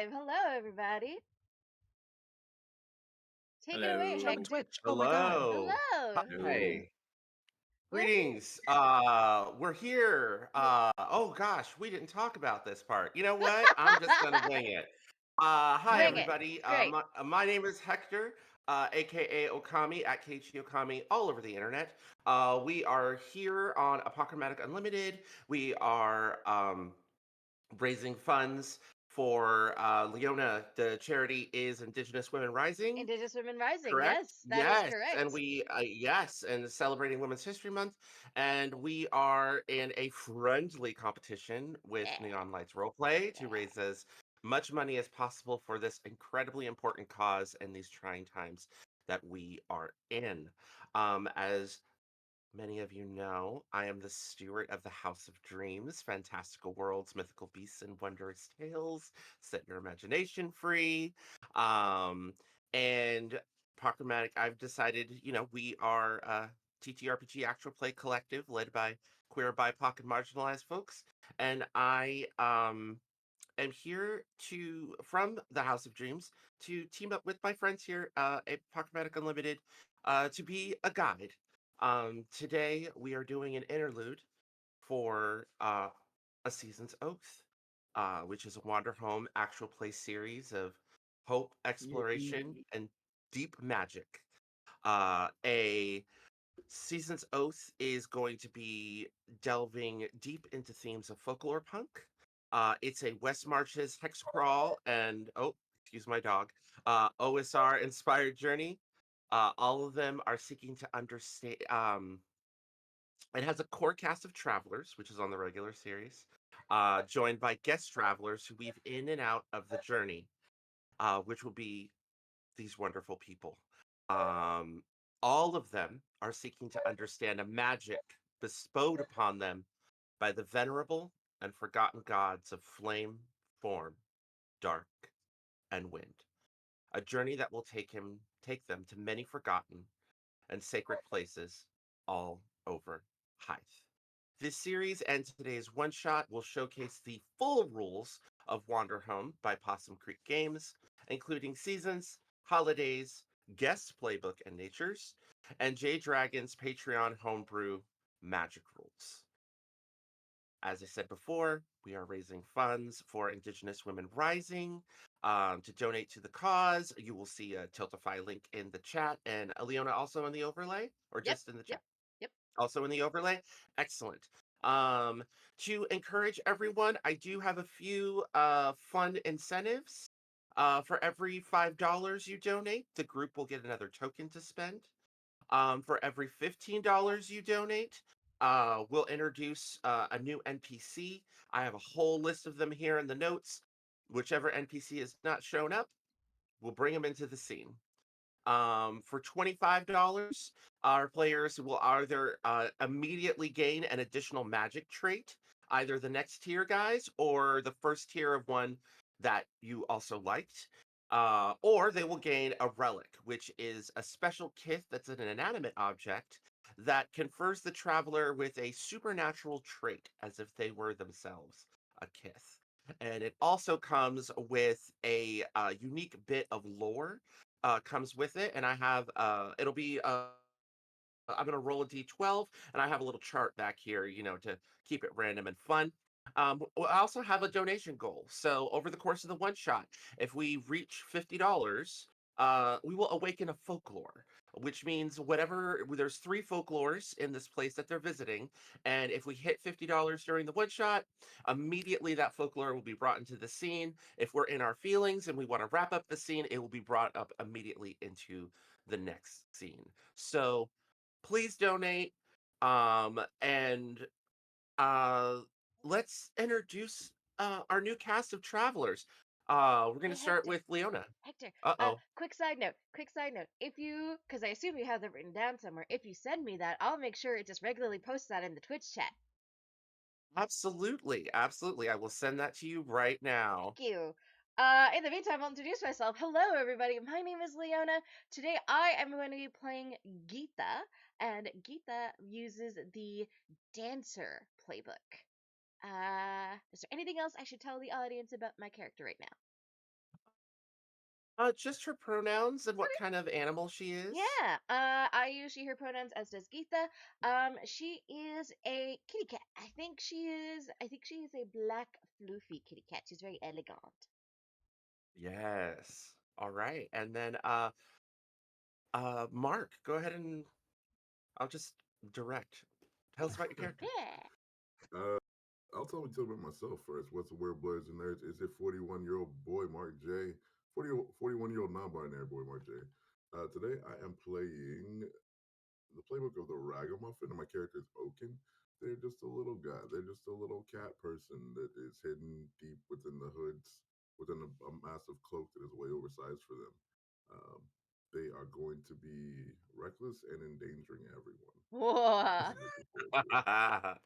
live. Hello, everybody. Take it away, Twitch on the Hello. Hector. Twitch. Oh my god. Hello. Hello. Hello. Hi. We're here. Greetings. We're here. Oh gosh, we didn't talk about this part. You know what? I'm just gonna wing it. Hi Wing it. everybody. Great. My name is Hector, aka Okami at KG Okami all over the internet. We are here on Apoc Unlimited. We are raising funds for Leona. The charity is Indigenous Women Rising. Indigenous Women Rising. Correct. Yes, that is Yes, and correct. yes, and celebrating Women's History Month, and we are in a friendly competition with Yeah. Neon Lights Roleplay to Yeah. raise as much money as possible for this incredibly important cause in these trying times that we are in. As many of you know, I am the steward of the House of Dreams, fantastical worlds, mythical beasts, and wondrous tales. Set your imagination free. Um, and Proclamatic, I've decided, we are a TTRPG actual play collective led by queer, BIPOC, and marginalized folks. And I am here from the House of Dreams, to team up with my friends here at Pocketmatic Unlimited to be a guide. Today we are doing an interlude for A Season's Oath, which is a Wanderhome actual play series of hope, exploration, Yippee. and deep magic. A Season's Oath is going to be delving deep into themes of folklore punk. It's a West Marches hex crawl and, oh, excuse my dog, OSR inspired journey. All of them are seeking to understand. It has a core cast of travelers, which is on the regular series, joined by guest travelers who weave in and out of the journey, which will be these wonderful people. Um, all of them are seeking to understand a magic bestowed upon them by the venerable and forgotten gods of flame, form, dark, and wind. A journey that will take them to many forgotten and sacred places all over Hythe. This series and today's one shot will showcase the full rules of Wanderhome by Possum Creek Games, including seasons, holidays, guest playbook and natures, and J Dragon's Patreon homebrew magic rules. As I said before, we are raising funds for Indigenous Women Rising. To donate to the cause, you will see a Tiltify link in the chat, and Leona also in the overlay, or Yep. just in the Yep. chat? Yep. Also in the overlay. Excellent. Um, to encourage everyone, I do have a few fun incentives. For every $5 you donate, the group will get another token to spend. For every $15 you donate, we'll introduce a new NPC. I have a whole list of them here in the notes. Whichever NPC is not shown up, we'll bring them into the scene. For $25, our players will either immediately gain an additional magic trait, either the next tier guys or the first tier of one that you also liked. Or they will gain a relic, which is a special kith that's an inanimate object that confers the traveler with a supernatural trait as if they were themselves a kith. And it also comes with a unique bit of lore comes with it, and I have it'll be I'm gonna roll a d12, and I have a little chart back here, to keep it random and fun. I also have a donation goal. So over the course of the one shot, if we reach $50, we will awaken a folklore, which means whatever. There's three folklores in this place that they're visiting, and if we hit $50 during the one shot, immediately that folklore will be brought into the scene. If we're in our feelings and we want to wrap up the scene, it will be brought up immediately into the next scene. So please donate. And uh, let's introduce our new cast of travelers. We're going Hey, to start Hector. with Leona. Hector. Uh oh. Quick side note. Quick side note. If you, because I assume you have that written down somewhere. If you send me that, I'll make sure it just regularly posts that in the Twitch chat. Absolutely. Absolutely. I will send that to you right now. Thank you. In the meantime, I'll introduce myself. Hello, everybody. My name is Leona. Today, I am going to be playing Geeta, and Geeta uses the Dancer playbook. Is there anything else I should tell the audience about my character right now? Just her pronouns and what kind of animal she is. Yeah, I use she, her pronouns, as does Geetha. She is a kitty cat. I think she is a black fluffy kitty cat. She's very elegant. Yes. All right. And then Mark, go ahead and I'll just direct. Tell us about your character. Yeah. Uh, I'll tell you about myself first. What's the word, boys and nerds? Is it 41-year-old boy Mark J? 41-year-old non-binary boy Mark J. Today I am playing the playbook of the Ragamuffin, and my character is Oaken. They're just a little guy. They're just a little cat person that is hidden deep within the hoods, within a massive cloak that is way oversized for them. Um, they are going to be reckless and endangering everyone. Whoa. I'm looking forward to it.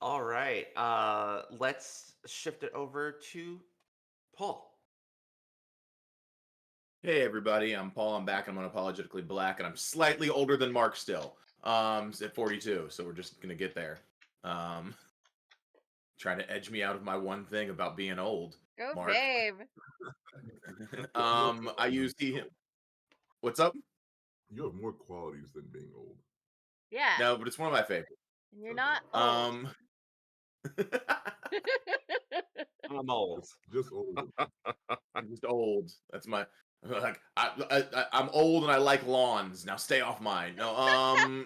All right. Let's shift it over to Paul. Hey everybody, I'm Paul. I'm back. I'm unapologetically black, and I'm slightly older than Mark still. At 42, so we're just gonna get there. Um, Trying to edge me out of my one thing about being old, Go, Mark. babe. You have more I qualities use he. What's up? You have more qualities than being old. Yeah, No, but it's one of my favorites. and you're Okay. not old. Um, I'm old. Just old. I'm just old. That's my like. I'm old and I like lawns. Now stay off mine. No.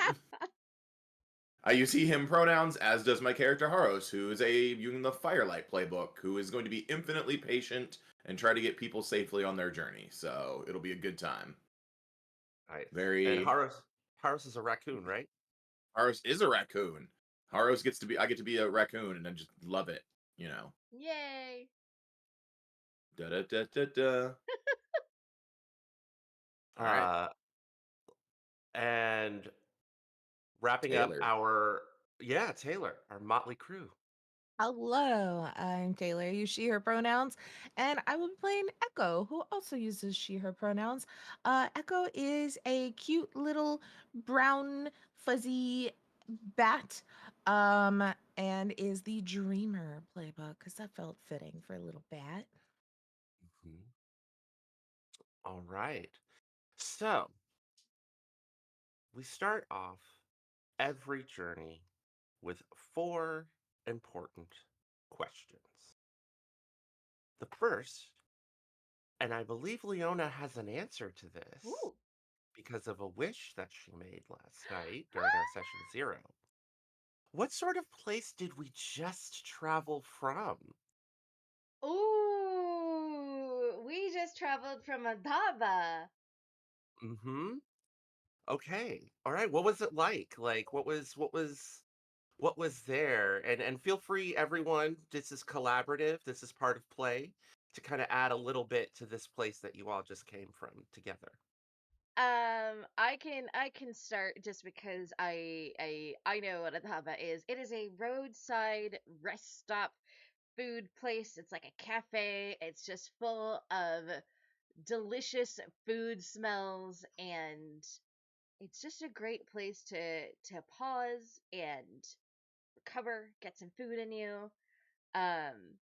I use he, him pronouns, as does my character Haros, who is using the Firelight playbook, who is going to be infinitely patient and try to get people safely on their journey. So it'll be a good time. Nice. And Very Haros is a raccoon, right? Haros is a raccoon. I get to be a raccoon and I just love it, you know. Yay. Da da da da da. All right. Uh, and wrapping up Taylor. Taylor, our motley crew. Hello, I'm Taylor. I use she, her pronouns, and I will be playing Echo, who also uses she, her pronouns. Echo is a cute little brown, fuzzy bat, and is the Dreamer playbook because that felt fitting for a little bat. Mhm. All right. So we start off every journey with four important questions. The first, and I believe Leona has an answer to this Ooh. because of a wish that she made last night during our session 0. What sort of place did we just travel from? Ooh, we just traveled from Adaba. Mm-hmm. Okay. All right. What was it like? Like what was there? And feel free, everyone. This is collaborative. This is part of play to kind of add a little bit to this place that you all just came from together. I can start just because I know what Adaba is. It is a roadside rest stop food place. It's like a cafe. It's just full of delicious food smells, and it's just a great place to pause and recover, get some food in you. Um,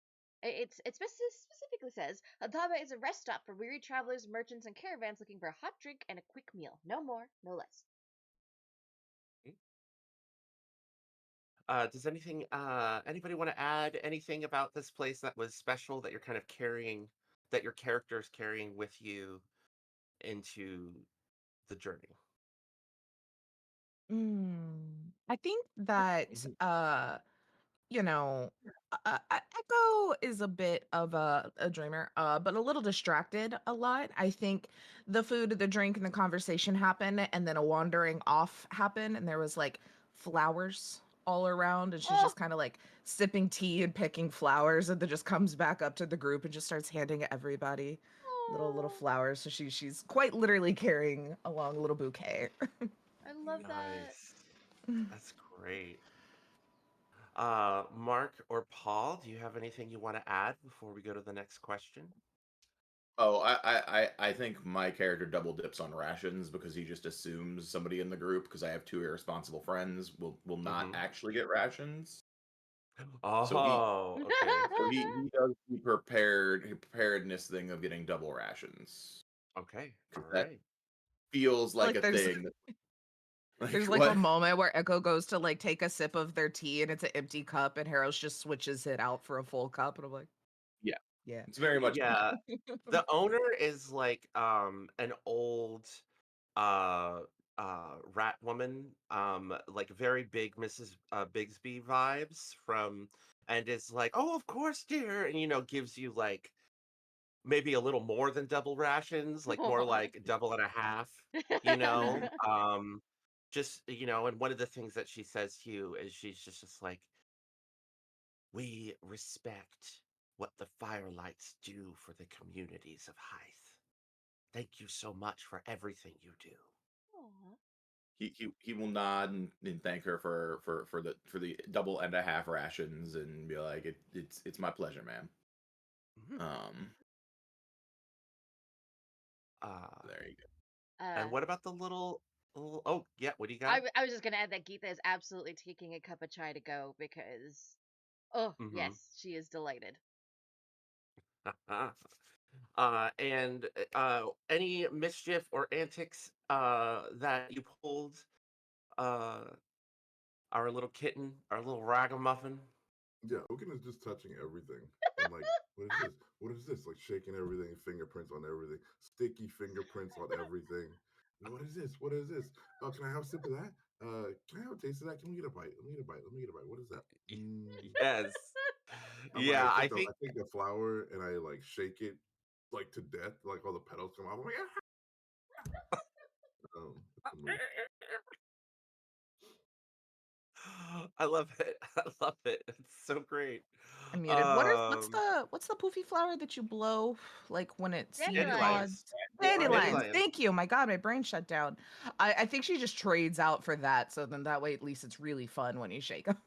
specifically says Adaba is a rest stop for weary travelers, merchants, and caravans looking for a hot drink and a quick meal. No more, no less. Does anybody want to add anything about this place that was special that you're kind of carrying, that your character's carrying with you into the journey? I think that Mhm. you know, Echo is a bit of a dreamer, but a little distracted a lot. I think the food, the drink, and the conversation happened, and then a wandering off happened, and there was like flowers all around, and she's Oh, just kind of like sipping tea and picking flowers, and then just comes back up to the group and just starts handing everybody little oh, flowers. So she's quite literally carrying along a little bouquet. I love that. Nice. That's great. Mark or Paul, do you have anything you want to add before we go to the next question? Oh, I think my character double dips on rations because he just assumes somebody in the group, because I have two irresponsible friends, will not Mm-hmm. actually get rations. So he Oh, okay. so he does the preparedness thing of getting double rations Okay. All because that right. feels like Like a thing. Like there's like a what? moment where Echo goes to like take a sip of their tea and it's an empty cup and Harrow's just switches it out for a full cup and I'm like, Yeah, yeah. it's very much Yeah. The owner is like an old uh rat woman, like very big Mrs. Bigsby vibes from, and is like, "Oh, of course, dear," and gives you like maybe a little more than double rations, like more Aw. like double and a half, you know? Just, and one of the things that she says to you is she's just like, "We respect what the Firelights do for the communities of Hythe. Thank you so much for everything you do." Aw. he will nod and thank her for the double and a half rations and be like, it's my pleasure, ma'am. Mhm. Um, Uh, there you go. and Uh, what about the little, oh, yeah, what do you I, got? I was just gonna add that Geetha is absolutely taking a cup of chai to go because, oh Mm-hmm. yes, she is delighted. And any mischief or antics that you pulled, uh, our little kitten, our little ragamuffin? Yeah, Oaken is just touching everything. And like, what is this? What is this? Like shaking everything, fingerprints on everything, sticky fingerprints on everything. What is this? What is this? Oh, can I have a sip of that? Can I have a taste of that? Can we get a bite? Let me get a bite. Let me get a bite. What is that? Y- Mm. Yes. I Yeah, I take the think. I take the flower and I like shake it like to death, like all the petals come out. I'm like, it's a move. I love it. I love it. It's so great. I'm muted. What is Um, what's the poofy flower that you blow like when it seed Dandelions. Dandelions. pods? Dandelions. Dandelions. Thank you. My God, my brain shut down. I think she just trades out for that, so then that way at least it's really fun when you shake them.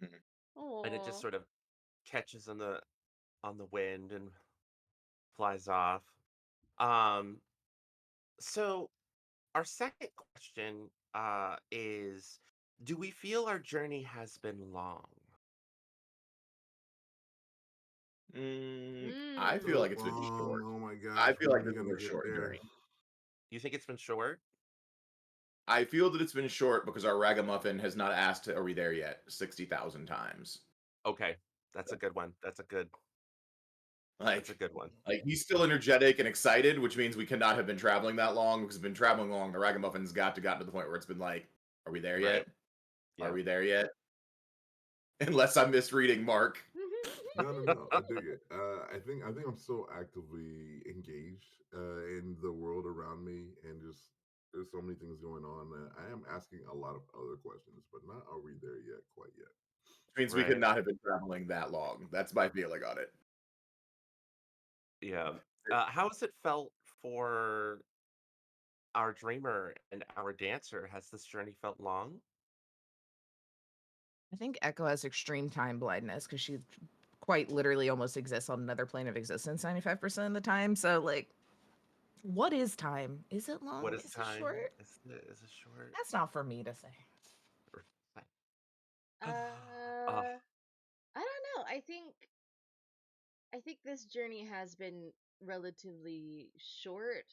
Mhm. And it just Oh. sort of catches on the wind and flies off. Um, so our second question is, do we feel our journey has been long? I feel So like Hmm. it's been long. short. Oh my I gosh, feel when like are we this is gonna a get short there? journey. You think it's been short? I feel that it's been short because our ragamuffin has not asked, "Are we there yet?" 60,000 times. Okay, that's a good one. That's a Like, good one. like he's still energetic and excited, which means we cannot have been traveling that long because we've been traveling long. The ragamuffins gotten to the point where it's been like, "Are we there Right. yet? Are Yeah. we there yet?" Unless I'm misreading Mark. No, no, no. I dig it. I think I'm so actively engaged in the world around me, and just there's so many things going on that I am asking a lot of other questions, but not are we there yet? Quite yet. Which means we could Right. not have been traveling that long. That's my feeling on it. Yeah. How has it felt for our dreamer and our dancer? Has this journey felt long? I think Echo has extreme time blindness because she quite literally almost exists on another plane of existence 95% of the time. So like, what is time? Is it long? What is Is it time? short? Is it short? That's not for me to say. Uh, I don't know. I think this journey has been relatively short.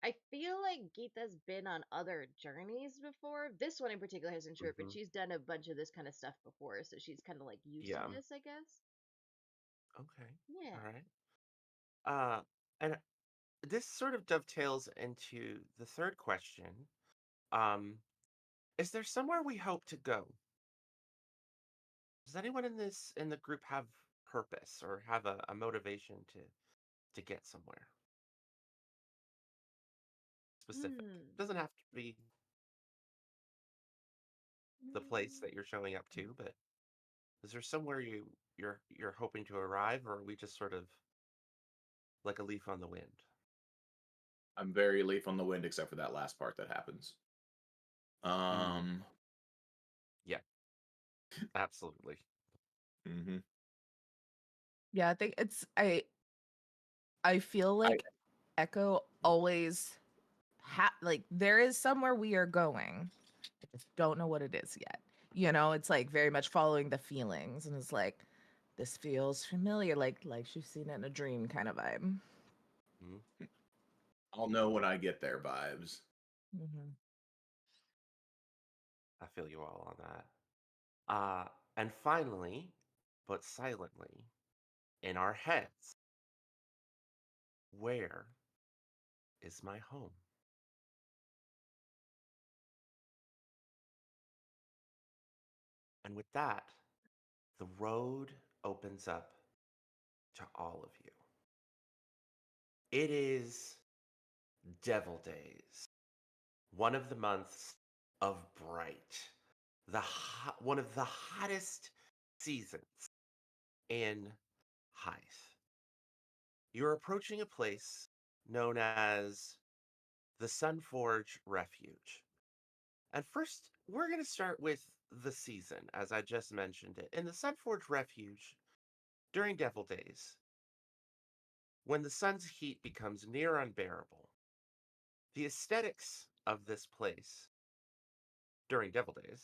I feel like Geeta's been on other journeys before. This one in particular hasn't short, but Hmm. she's done a bunch of this kind of stuff before, so she's kind of like used to yeah. this, I guess. Okay. Yeah. All right. Uh, and this sort of dovetails into the third question. Um, is there somewhere we hope to go? Does anyone in the group have purpose or have a motivation to get somewhere specific? Hmm. Doesn't have to be the place Mm. that you're showing up to, but is there somewhere you're hoping to arrive, or are we just sort of like a leaf on the wind? I'm very leaf on the wind, except for that last part that happens. Mm, Um, yeah, absolutely. mhm. Yeah, I think I feel I like Echo always like there is somewhere we are going. I just don't know what it is yet. It's like very much following the feelings, and it's like this feels familiar, like she's seen it in a dream kind of vibe. Mhm. I'll know when I get there vibes. Hmm. I feel you all on that. And finally, but silently, in our heads, where is my home? And with that, the road opens up to all of you. It is Devil Days, one of the months of Bright, one of the hottest seasons in Hythe. You're approaching a place known as the Sunforge Refuge. And first, we're going to start with the season, as I just mentioned it. In the Sunforge Refuge, during Devil Days, when the sun's heat becomes near unbearable, the aesthetics of this place during Devil Days,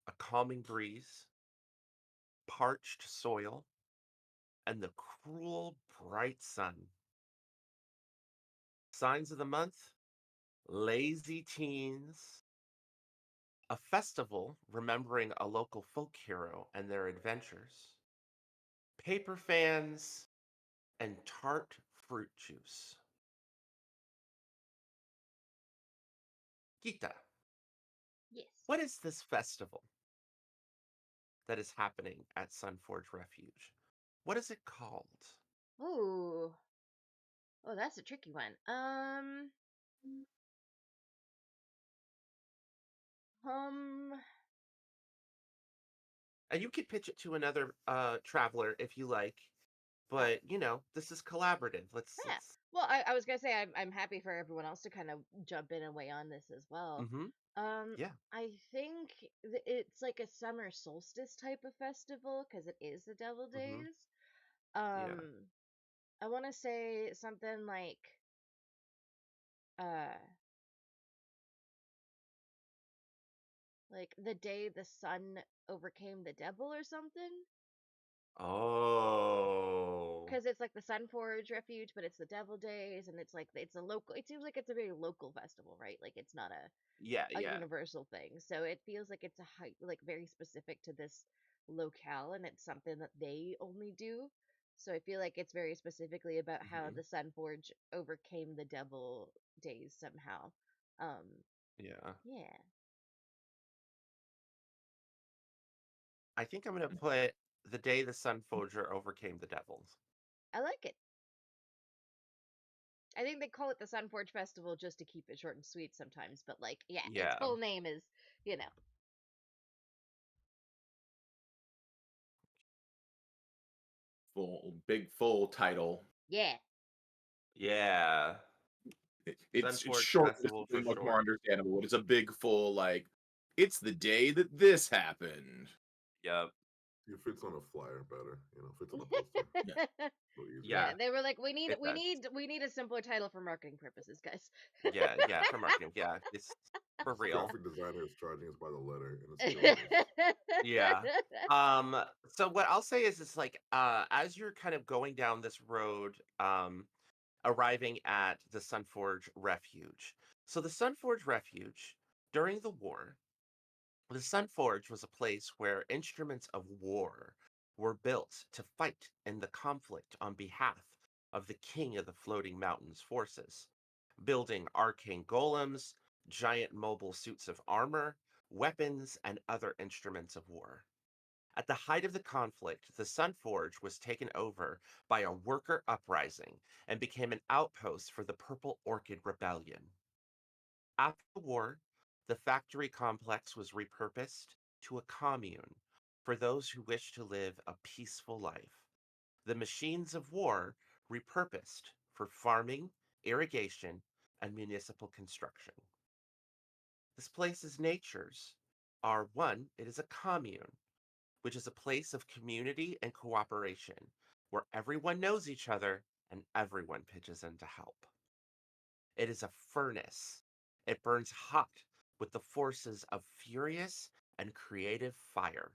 a calming breeze, parched soil, and the cruel, bright sun. Signs of the month: lazy teens, a festival remembering a local folk hero and their adventures, paper fans, and tart fruit juice. Gita, Yes. what is this festival that is happening at Sunforge Refuge? What is it called? Ooh. Oh, that's a tricky one. Um, And you could pitch it to another traveler if you like, uh, but this is collaborative. Let's yeah. let's. Well, I was gonna say I'm happy for everyone else to kind of jump in and weigh on this as well. Mm-hmm. Yeah. I think it's like a summer solstice type of festival because it is the Devil Mm-hmm. Days. Yeah. Um, I want to say something uh like the day the sun overcame the devil or something. Oh. Because it's like the Sun Forge Refuge, but it's the Devil Days, and it's like it's a local. It seems like it's a very local festival, right? Like it's not Yeah. a Yeah. universal thing. So it feels like it's like very specific to this locale, and it's something that they only do. So I feel like it's very specifically about how Mm-hmm. the Sun Forge overcame the Devil Days somehow. Um, Yeah. yeah, I think I'm gonna put the day the Sun Forger overcame the devils. I like it. I think they call it the Sun Forge Festival just to keep it short and sweet sometimes, but like, yeah, its Yeah. full name is, you know, Full title. yeah. Yeah. It's Sunforge short, but Festival for it's much more short. understandable. It's a big full like. It's the day that this happened. Yep. It fits on a flyer better, fits on a poster. Yeah. A little easier. Yeah, Yeah. they were like, we need, It we does. need, we need a simpler title for marketing purposes, guys. Yeah. Yeah. For marketing. Yeah. It's for This real. graphic designer is charging us by the letter, and it's killing us. Yeah. Um. So what I'll say is, it's like, as you're kind of going down this road, arriving at the Sunforge Refuge. So the Sunforge Refuge, during the war, the Sunforge was a place where instruments of war were built to fight in the conflict on behalf of the King of the Floating Mountains forces, building arcane golems, giant mobile suits of armor, weapons, and other instruments of war. At the height of the conflict, the Sunforge was taken over by a worker uprising and became an outpost for the Purple Orchid Rebellion. After the war, the factory complex was repurposed to a commune for those who wished to live a peaceful life. The machines of war repurposed for farming, irrigation, and municipal construction. This place's natures are: one, it is a commune, which is a place of community and cooperation where everyone knows each other and everyone pitches in to help. It is a furnace. It burns hot with the forces of furious and creative fire.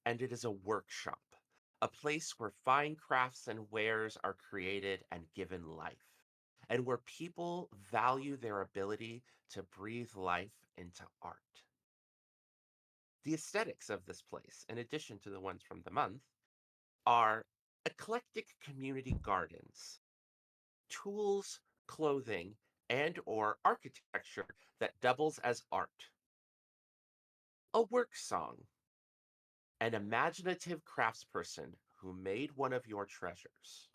And it is a workshop, a place where fine crafts and wares are created and given life, and where people value their ability to breathe life into art. The aesthetics of this place, in addition to the ones from the month, are eclectic community gardens, tools, clothing, and or architecture that doubles as art, a work song, an imaginative craftsperson who made one of your treasures,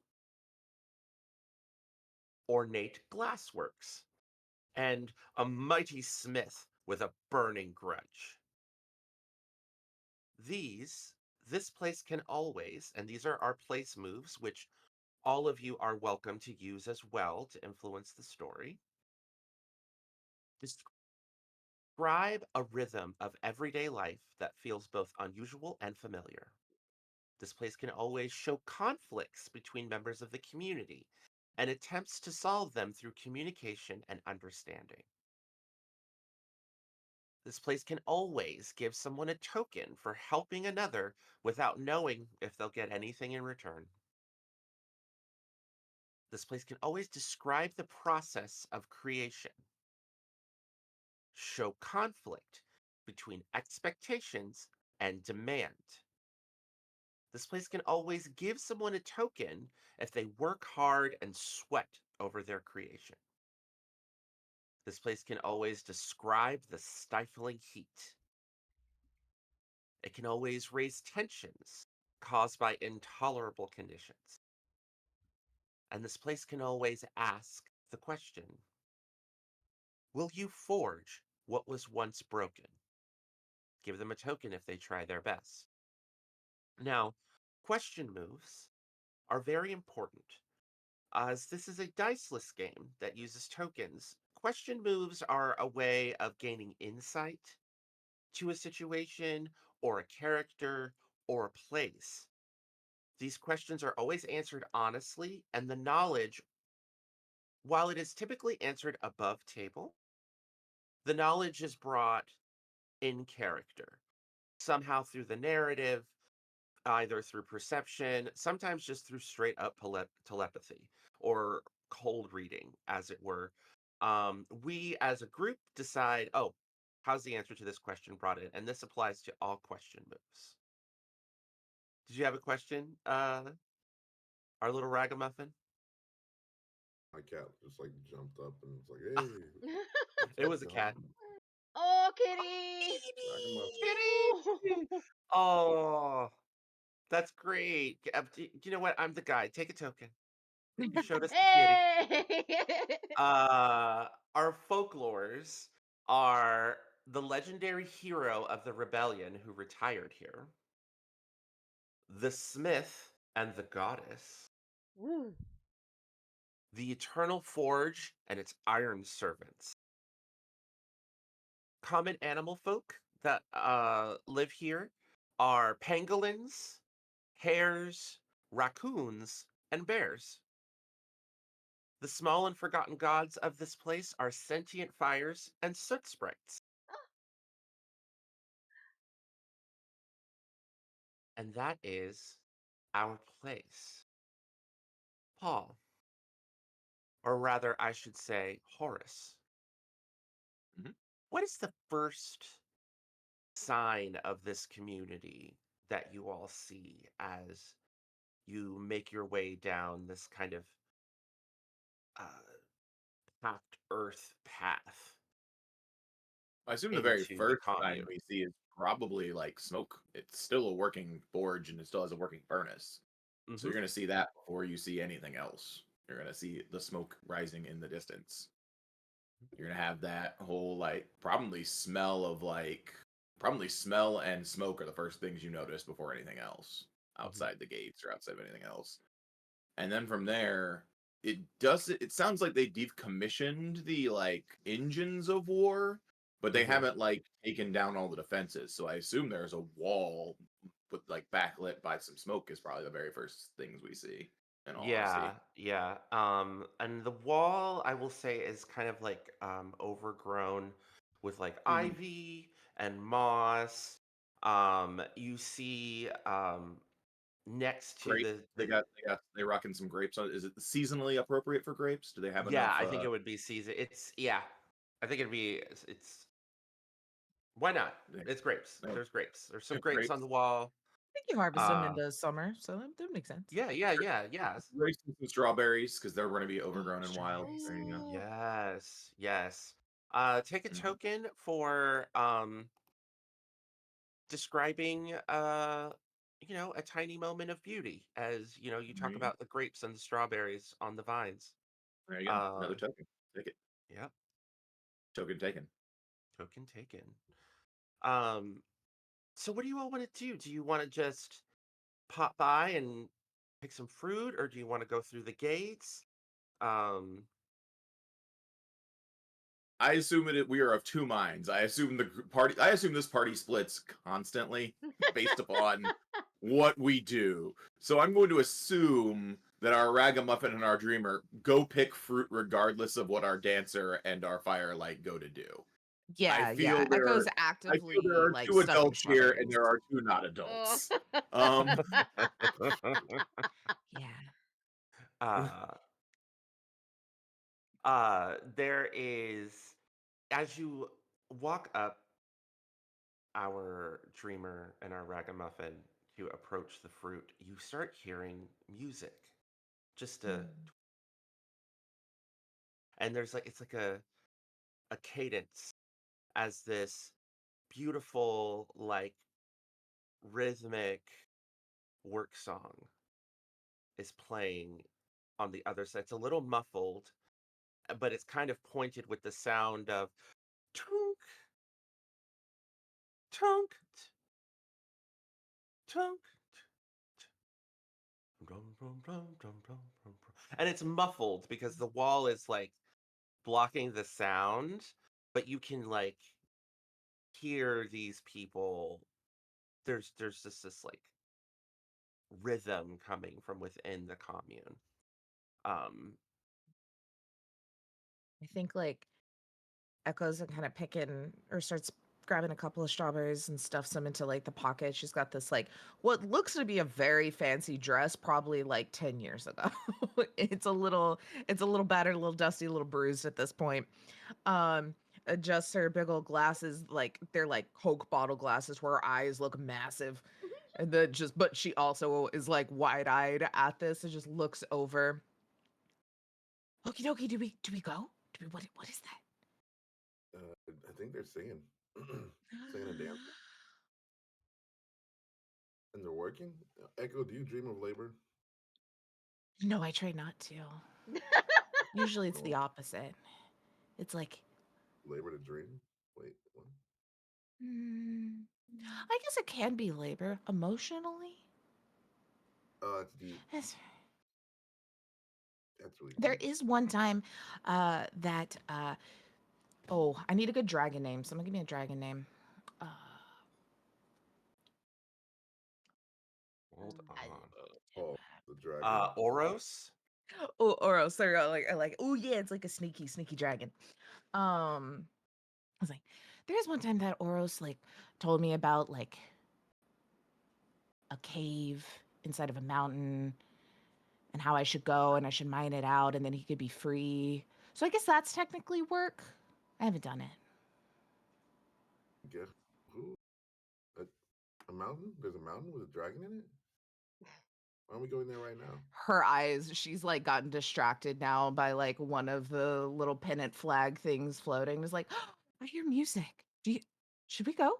ornate glassworks, and a mighty smith with a burning grudge. These, this place can always, and these are our place moves, which all of you are welcome to use as well to influence the story. Describe a rhythm of everyday life that feels both unusual and familiar. This place can always show conflicts between members of the community and attempts to solve them through communication and understanding. This place can always give someone a token for helping another without knowing if they'll get anything in return. This place can always describe the process of creation, show conflict between expectations and demand. This place can always give someone a token if they work hard and sweat over their creation. This place can always describe the stifling heat. It can always raise tensions caused by intolerable conditions. And this place can always ask the question, will you forge what was once broken? Give them a token if they try their best. Now, question moves are very important. As this is a diceless game that uses tokens, question moves are a way of gaining insight to a situation or a character or a place. These questions are always answered honestly, and the knowledge, while it is typically answered above table, the knowledge is brought in character, somehow through the narrative, either through perception, sometimes just through straight up telepathy or cold reading, as it were. We as a group decide, oh, how's the answer to this question brought in? And this applies to all question moves. Did you have a question, our little ragamuffin? My cat just like jumped up and was like, "Hey, It was a what's cat. going on?" Oh, kitty! Ragamuffin. Kitty! Oh, that's great. You know what? I'm the guy. Take a token. You showed us the kitty. Hey! Our folklores are the legendary hero of the rebellion who retired here, the smith and the goddess, Woo. the eternal forge and its iron servants. Common animal folk that live here are pangolins, hares, raccoons, and bears. The small and forgotten gods of this place are sentient fires and soot sprites. And that is our place. Paul, or rather, I should say, Horace. Mhm. What is the first sign of this community that you all see as you make your way down this kind of uh, packed earth path I assume the very into the first sign commune? we see is probably like smoke. It's still a working forge and it still has a working furnace. So Hmm. you're going to see that before you see anything else. You're going to see the smoke rising in the distance. You're going to have that whole like probably smell and smoke are the first things you notice before anything else Hmm. outside the gates or outside of anything else. And then from there, it sounds like they decommissioned the like engines of war, but they Hmm. haven't like taken down all the defenses. So I assume there's a wall with like backlit by some smoke is probably the very first things we see, in all Yeah, honesty. yeah. And the wall, I will say, is kind of like overgrown with like Mhm. ivy and moss. You see next to Grapes. They rocking some grapes on. Is it seasonally appropriate for grapes? Do they have yeah, enough? I think it would be season. It's yeah, I think it'd be it's why not? It's grapes. No, There's grapes. There's some grapes on grapes. the wall. I think you harvest them Uh, into summer, so that makes sense. yes. Grapes and some strawberries because they're going to be overgrown and wild. Strawberries. There you go. Ooh. Yes. Take a Mhm. token for describing a tiny moment of beauty as you There talk you go. about the grapes and the strawberries on the vines. There you go. Another Um, token. Take it. yep, Token taken. token taken. Um, so what do you all want to do? Do you want to just pop by and pick some fruit, or do you want to go through the gates? Um, I assume we are of two minds. I assume party. I assume this party splits constantly based upon what we do. So I'm going to assume that our ragamuffin and our dreamer go pick fruit regardless of what our dancer and our firelight go to do. I Yeah, feel yeah. Echo's I feel there actively are like two stuffing adults here and strawberries. there are two not Oh. adults. Um, Yeah. uh, there is as you walk up our dreamer and our ragamuffin to approach the fruit, you start hearing music. Just a Mm. and there's like it's like a cadence as this beautiful like rhythmic work song is playing on the other side. It's a little muffled, but it's kind of pointed with the sound of tunk tunk tunk. And it's muffled because the wall is like blocking the sound, but you can like hear these people. There's just this like rhythm coming from within the commune. Um, I think like Echoes and kind of picking or starts grabbing a couple of strawberries and stuffs them into like the pocket. She's got this like what looks to be a very fancy dress, probably like 10 years ago. It's a little battered, a little dusty, a little bruised at this point. Um adjusts her big old glasses, like they're like Coke bottle glasses where her eyes look massive. And then just but she also is like wide-eyed at this and just looks over. Okie dokie, do we go? Do we what is that? I think they're singing, singing and dancing, and they're working. Echo, do you dream of labor? No, I try not to. Usually it's No, the opposite. It's like, labor to dream. Wait, what? mm, I guess it can be labor emotionally. It's deep. Yes. That's really There deep. is one time that, oh, I need a good dragon name. Someone give me a dragon name. Uh, hold on. Paul, the dragon. Oros. or sorry, oh yeah, it's like a sneaky, sneaky dragon. I was like, there's one time that Oros like told me about like a cave inside of a mountain and how I should go and I should mine it out and then he could be free. So I guess that's technically work. I haven't done it. Guess who? A, a mountain? There's a mountain with a dragon in it? Why aren't we going there right now? Her eyes, she's like gotten distracted now by like one of the little pennant flag things floating. It's like, oh, I hear music. Should we go?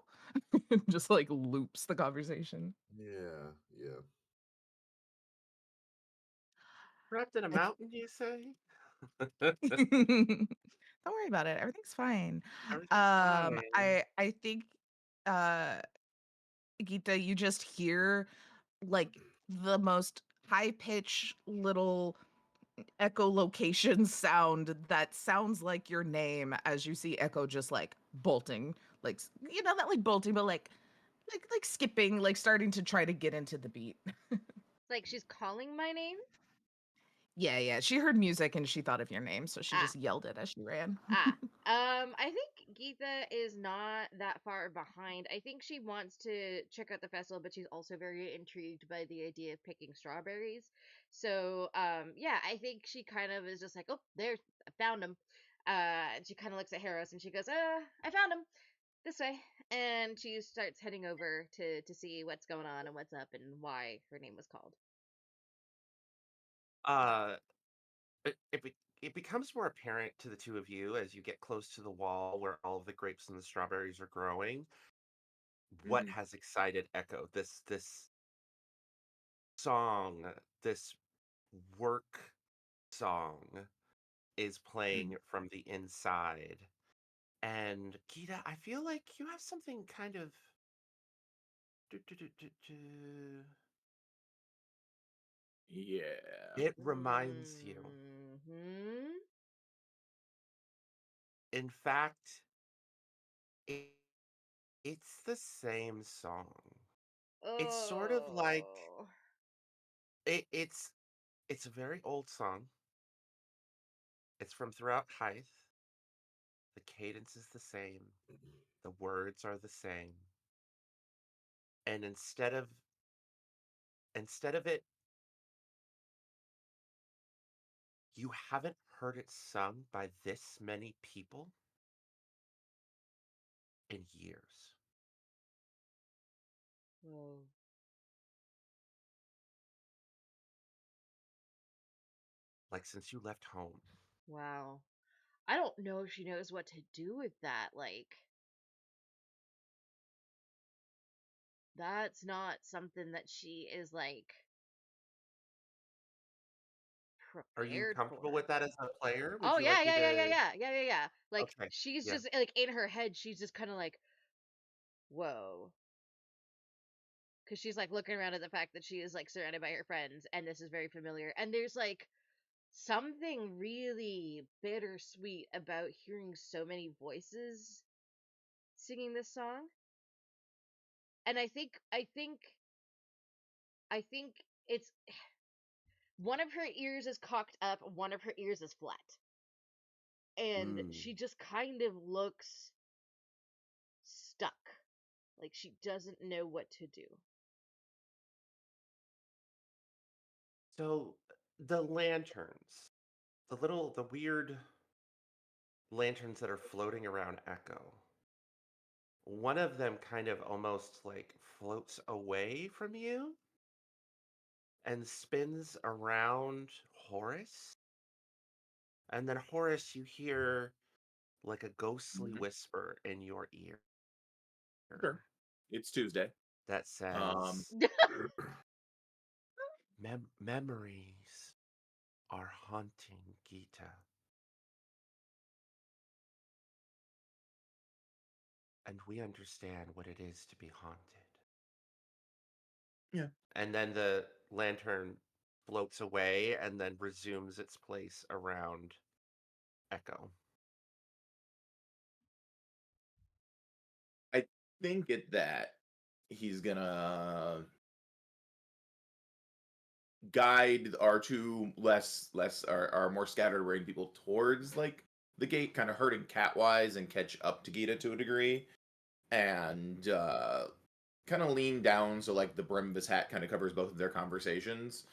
Just like loops the conversation. Yeah, yeah. Trapped in a I mountain, you say? Don't worry about it. Everything's fine. Everything's fine. I think uh Gita, you just hear like the most high pitched little echolocation sound that sounds like your name as you see Echo just like bolting, like not like bolting, but like skipping, like starting to try to get into the beat. Like she's calling my name? Yeah, yeah. She heard music and she thought of your name, so she Ah, just yelled it as she ran. ah. I think Geetha is not that far behind. I think she wants to check out the festival, but she's also very intrigued by the idea of picking strawberries. So, yeah, I think she kind of is just like, oh, there's, I found him. And she kind of looks at Harris and she goes, I found him this way. And she starts heading over to see what's going on and what's up and why her name was called. Uh, it becomes more apparent to the two of you as you get close to the wall where all of the grapes and the strawberries are growing. What Mm-hmm. has excited Echo? This song, this work song is playing from the inside. And Gita, I feel like you have something kind of Yeah. it reminds you. Mm-hmm. In fact, it, it's the same song. It's sort of like Oh. it's a very old song. It's from throughout Hythe. The cadence is the same. The words are the same. And instead of it, you haven't heard it sung by this many people in years. Whoa. Like since you left home. Wow. I don't know if she knows what to do with that. Like, that's not something that she is, like, Are you prepared comfortable for. with that as a player? Would Oh, you yeah, like me yeah, yeah, yeah, to yeah, yeah, yeah, yeah. Like, Okay. she's Yeah. just, like, in her head, she's just kind of like, whoa. Because she's, like, looking around at the fact that she is, like, surrounded by her friends, and this is very familiar. And there's, like, something really bittersweet about hearing so many voices singing this song. And I think it's one of her ears is cocked up, one of her ears is flat. And Mm. she just kind of looks stuck. Like she doesn't know what to do. So the lanterns, the weird lanterns that are floating around Echo. One of them kind of almost like floats away from you and spins around Horace. And then Horace, you hear like a ghostly Mhm. whisper in your ear Sure. It's Tuesday. that Um, says, Memories are haunting Gita, and we understand what it is to be haunted. yeah. And then the lantern floats away and then resumes its place around Echo. I think at that he's gonna guide our two less our more scattered brain people towards like the gate, kind of hurting catwise and catch up to Gita to a degree, and kind of lean down so like the brim of his hat kind of covers both of their conversations.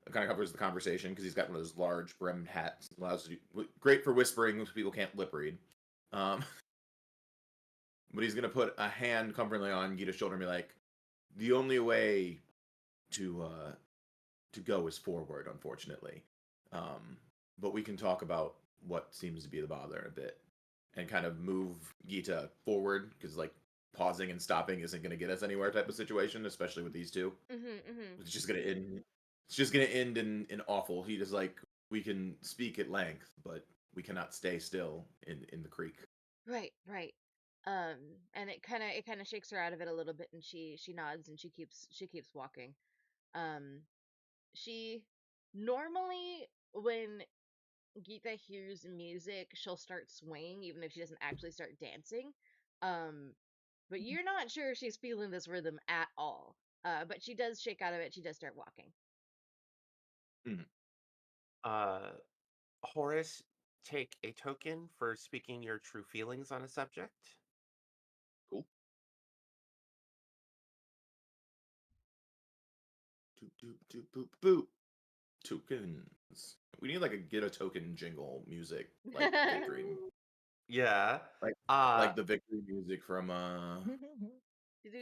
It kind of covers the conversation because he's got one of those large brimmed hats. Allows you, great for whispering if people can't lip read. Um, but he's gonna put a hand comfortably on Gita's shoulder and be like, "The only way to go is forward, unfortunately. Um, but we can talk about what seems to be the bother in a bit, and kind of move Gita forward because like pausing and stopping isn't going to get us anywhere type of situation, especially with these two. Mhm. It's just going to end. It's just going to end in awful. He just like we can speak at length, but we cannot stay still in the creek. Right, right. Um and it kind of shakes her out of it a little bit, and she nods and she keeps walking. Um she normally, when Geeta hears music, she'll start swaying even if she doesn't actually start dancing. Um but you're not sure she's feeling this rhythm at all. But she does shake out of it. She does start walking. Mhm. Uh, Horace, take a token for speaking your true feelings on a subject. Cool. Doop, doop, doop, boop, boop. Tokens. We need like a get a token jingle music, like victory, Yeah. like Uh like the victory music from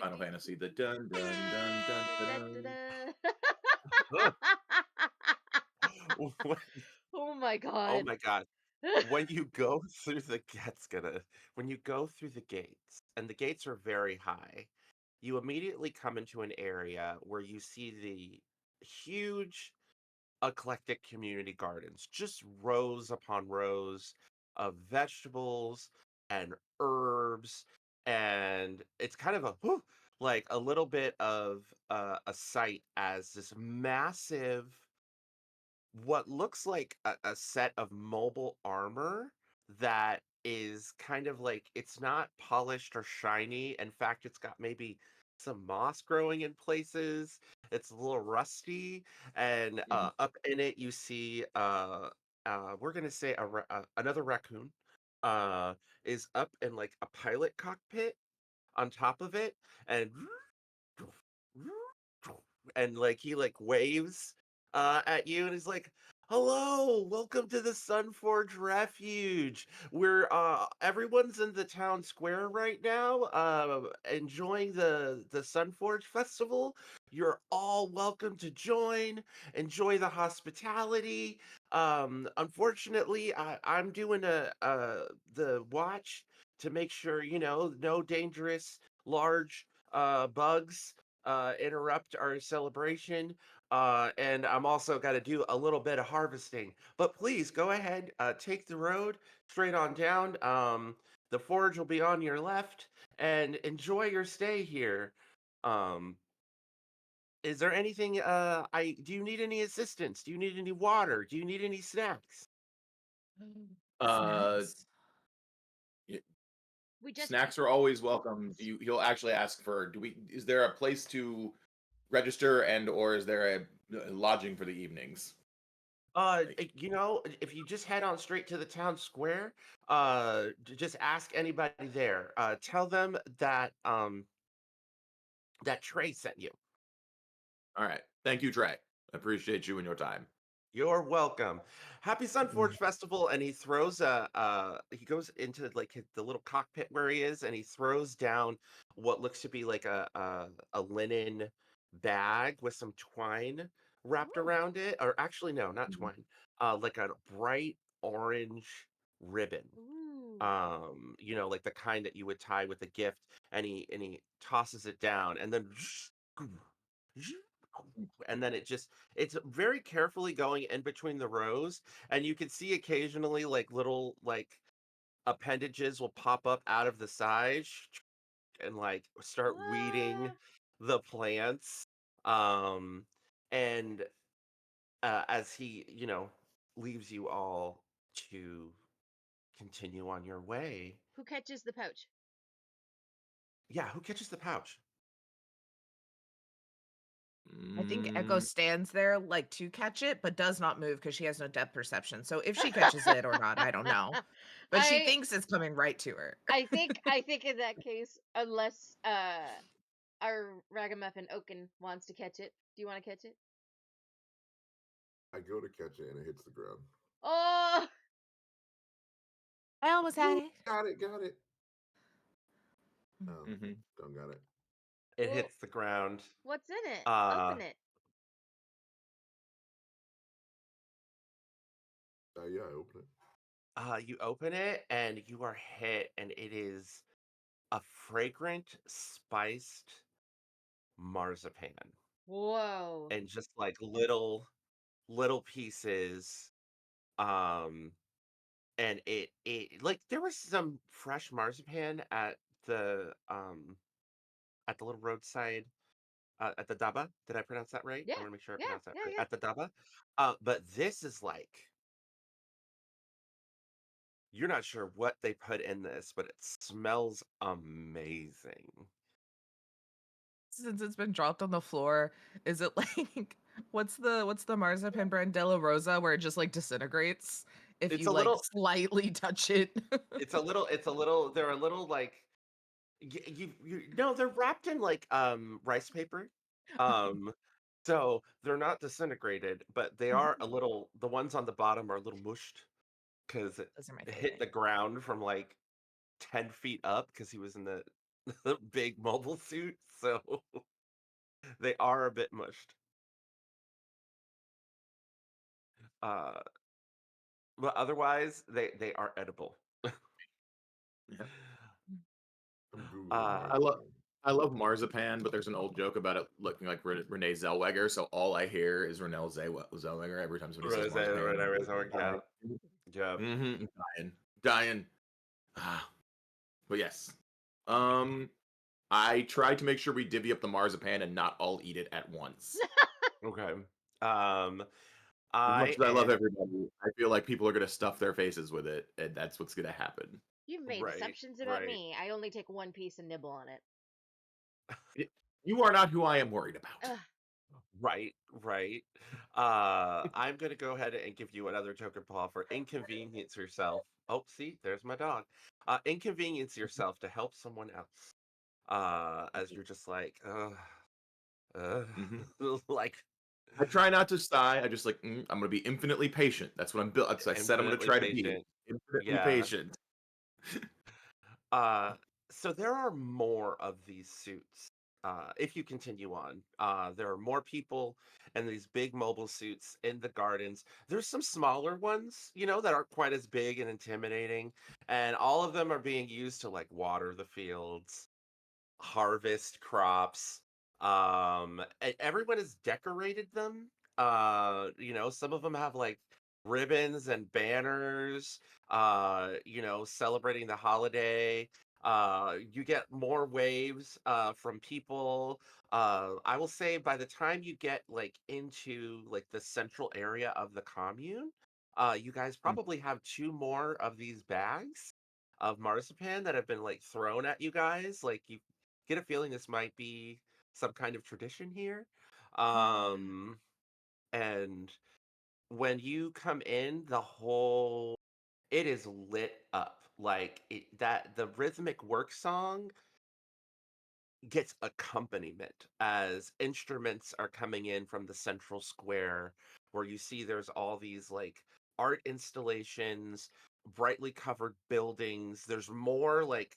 Final Fantasy. The dun dun dun dun dun. Oh my oh god. my god. When you go through the that's gonna when you go through the gates, and the gates are very high, you immediately come into an area where you see the huge eclectic community gardens, just rows upon rows of vegetables and herbs. And it's kind of like a little bit of a sight as this massive, what looks like a set of mobile armor that is kind of like, it's not polished or shiny. In fact, it's got maybe some moss growing in places. It's a little rusty, and Mhm. up in it you see we're gonna say another raccoon uh is up in like a pilot cockpit on top of it, and like he like waves at you and is like, hello, welcome to the Sunforge Refuge. We're everyone's in the town square right now, enjoying the Sunforge Festival. You're all welcome to join, enjoy the hospitality. Unfortunately, I'm doing the watch to make sure, no dangerous large bugs interrupt our celebration. And I'm also got to do a little bit of harvesting. But please go ahead, take the road straight on down. The forge will be on your left, and enjoy your stay here. Um, is there anything? I do you need any assistance? Do you need any water? Do you need any snacks? Uh, Snacks. y- We just Snacks are always welcome. He'll actually ask for. Do we? Is there a place to register, and or is there a lodging for the evenings? Like, If you just head on straight to the town square, just ask anybody there. Tell them that Trey sent you. all right. Thank you, Trey. I appreciate you and your time. You're welcome. Happy Sunforge Festival. And he throws he goes into like the little cockpit where he is, and he throws down what looks to be like a linen bag with some twine wrapped Ooh. around it. Or actually, no, not Mhm. twine. Like a bright orange ribbon. Ooh. Like the kind that you would tie with a gift, and he tosses it down, and then and then it's very carefully going in between the rows, and you can see occasionally like little like appendages will pop up out of the side and like start weeding Ah, the plants. um and as he leaves you all to continue on your way. who catches the pouch? Yeah, who catches the pouch? I think Echo Mm, stands there like to catch it, but does not move because she has no depth perception. So if she catches it or not, I don't know. But she I thinks it's coming right to her. I think in that case, unless our ragamuffin Oaken wants to catch it. Do you want to catch it? I go to catch it and it hits the ground. Oh, I almost had Woo, it. got it. Oh, hmm don't got it. It well, hits the ground. what's in it? uh Open it. Yeah, I open it. you open it, and you are hit, and it is a fragrant spiced marzipan, Whoa. and just like little pieces. um and it like, there was some fresh marzipan the um at the little roadside, at the daba. Did I pronounce that right? Yeah, I want to make sure I yeah, pronounce that yeah, right. yeah. At the daba. But this is like, you're not sure what they put in this, but it smells amazing. Since it's been dropped on the floor, is it like what's the marzipan brand Della Rosa where it just like disintegrates if It's you a like little. slightly touch it. It's a little. It's a little. They're a little like. You no, they're wrapped in like rice paper. Um, so they're not disintegrated, but they are a little. The ones on the bottom are a little mushed because it Those are my hit favorite. the ground from like 10 feet up because he was in the big mobile suit. So they are a bit mushed. Uh, but otherwise, they are edible. Yeah. I'm googling Uh, I love marzipan. I love marzipan, but there's an old joke about it looking like Renee Zellweger, so all I hear is Zellweger every time somebody says Rose, marzipan. whatever, yeah, yeah. I'm dying. Ah, but yes. Um, I tried to make sure we divvy up the marzipan and not all eat it at once. Okay. Um, As much I as I love am everybody, I feel like people are gonna stuff their faces with it, and that's what's gonna happen. You've made right, assumptions about right, me. I only take one piece and nibble on it. You are not who I am worried about. Ugh. right. I'm gonna go ahead and give you another token, Paul, for inconvenience yourself. Oh, see, there's my dog. Inconvenience yourself to help someone else. As you're just like, uh, hmm like I try not to sigh. I just like I'm gonna be infinitely patient. That's what I'm built. I said I'm gonna infinitely try to be patient. infinitely Yeah. patient. Uh, so there are more of these suits. If you continue on, there are more people in these big mobile suits in the gardens. There's some smaller ones, that aren't quite as big and intimidating, and all of them are being used to like water the fields, harvest crops. Everyone has decorated them. Some of them have like ribbons and banners, celebrating the holiday. You get more waves from people. I will say by the time you get like into like the central area of the commune, you guys Mm. probably have two more of these bags of marzipan that have been like thrown at you guys. Like you get a feeling this might be some kind of tradition here. Um, and when you come in, it is lit up. Like the rhythmic work song gets accompaniment as instruments are coming in from the central square where you see there's all these like art installations, brightly covered buildings. There's more like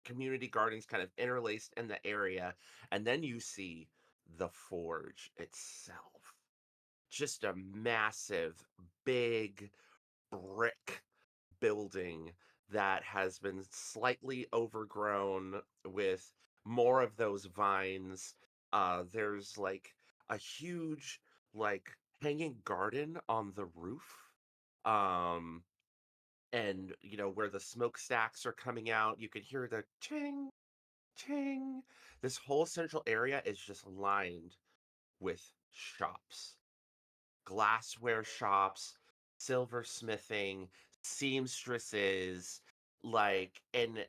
community gardens kind of interlaced in the area. And then you see the forge itself. Just a massive, big brick building that has been slightly overgrown with more of those vines. There's like a huge, like, hanging garden on the roof. Um, and where the smokestacks are coming out, you can hear the ting ting. This whole central area is just lined with shops, glassware shops, silversmithing, seamstresses, like, and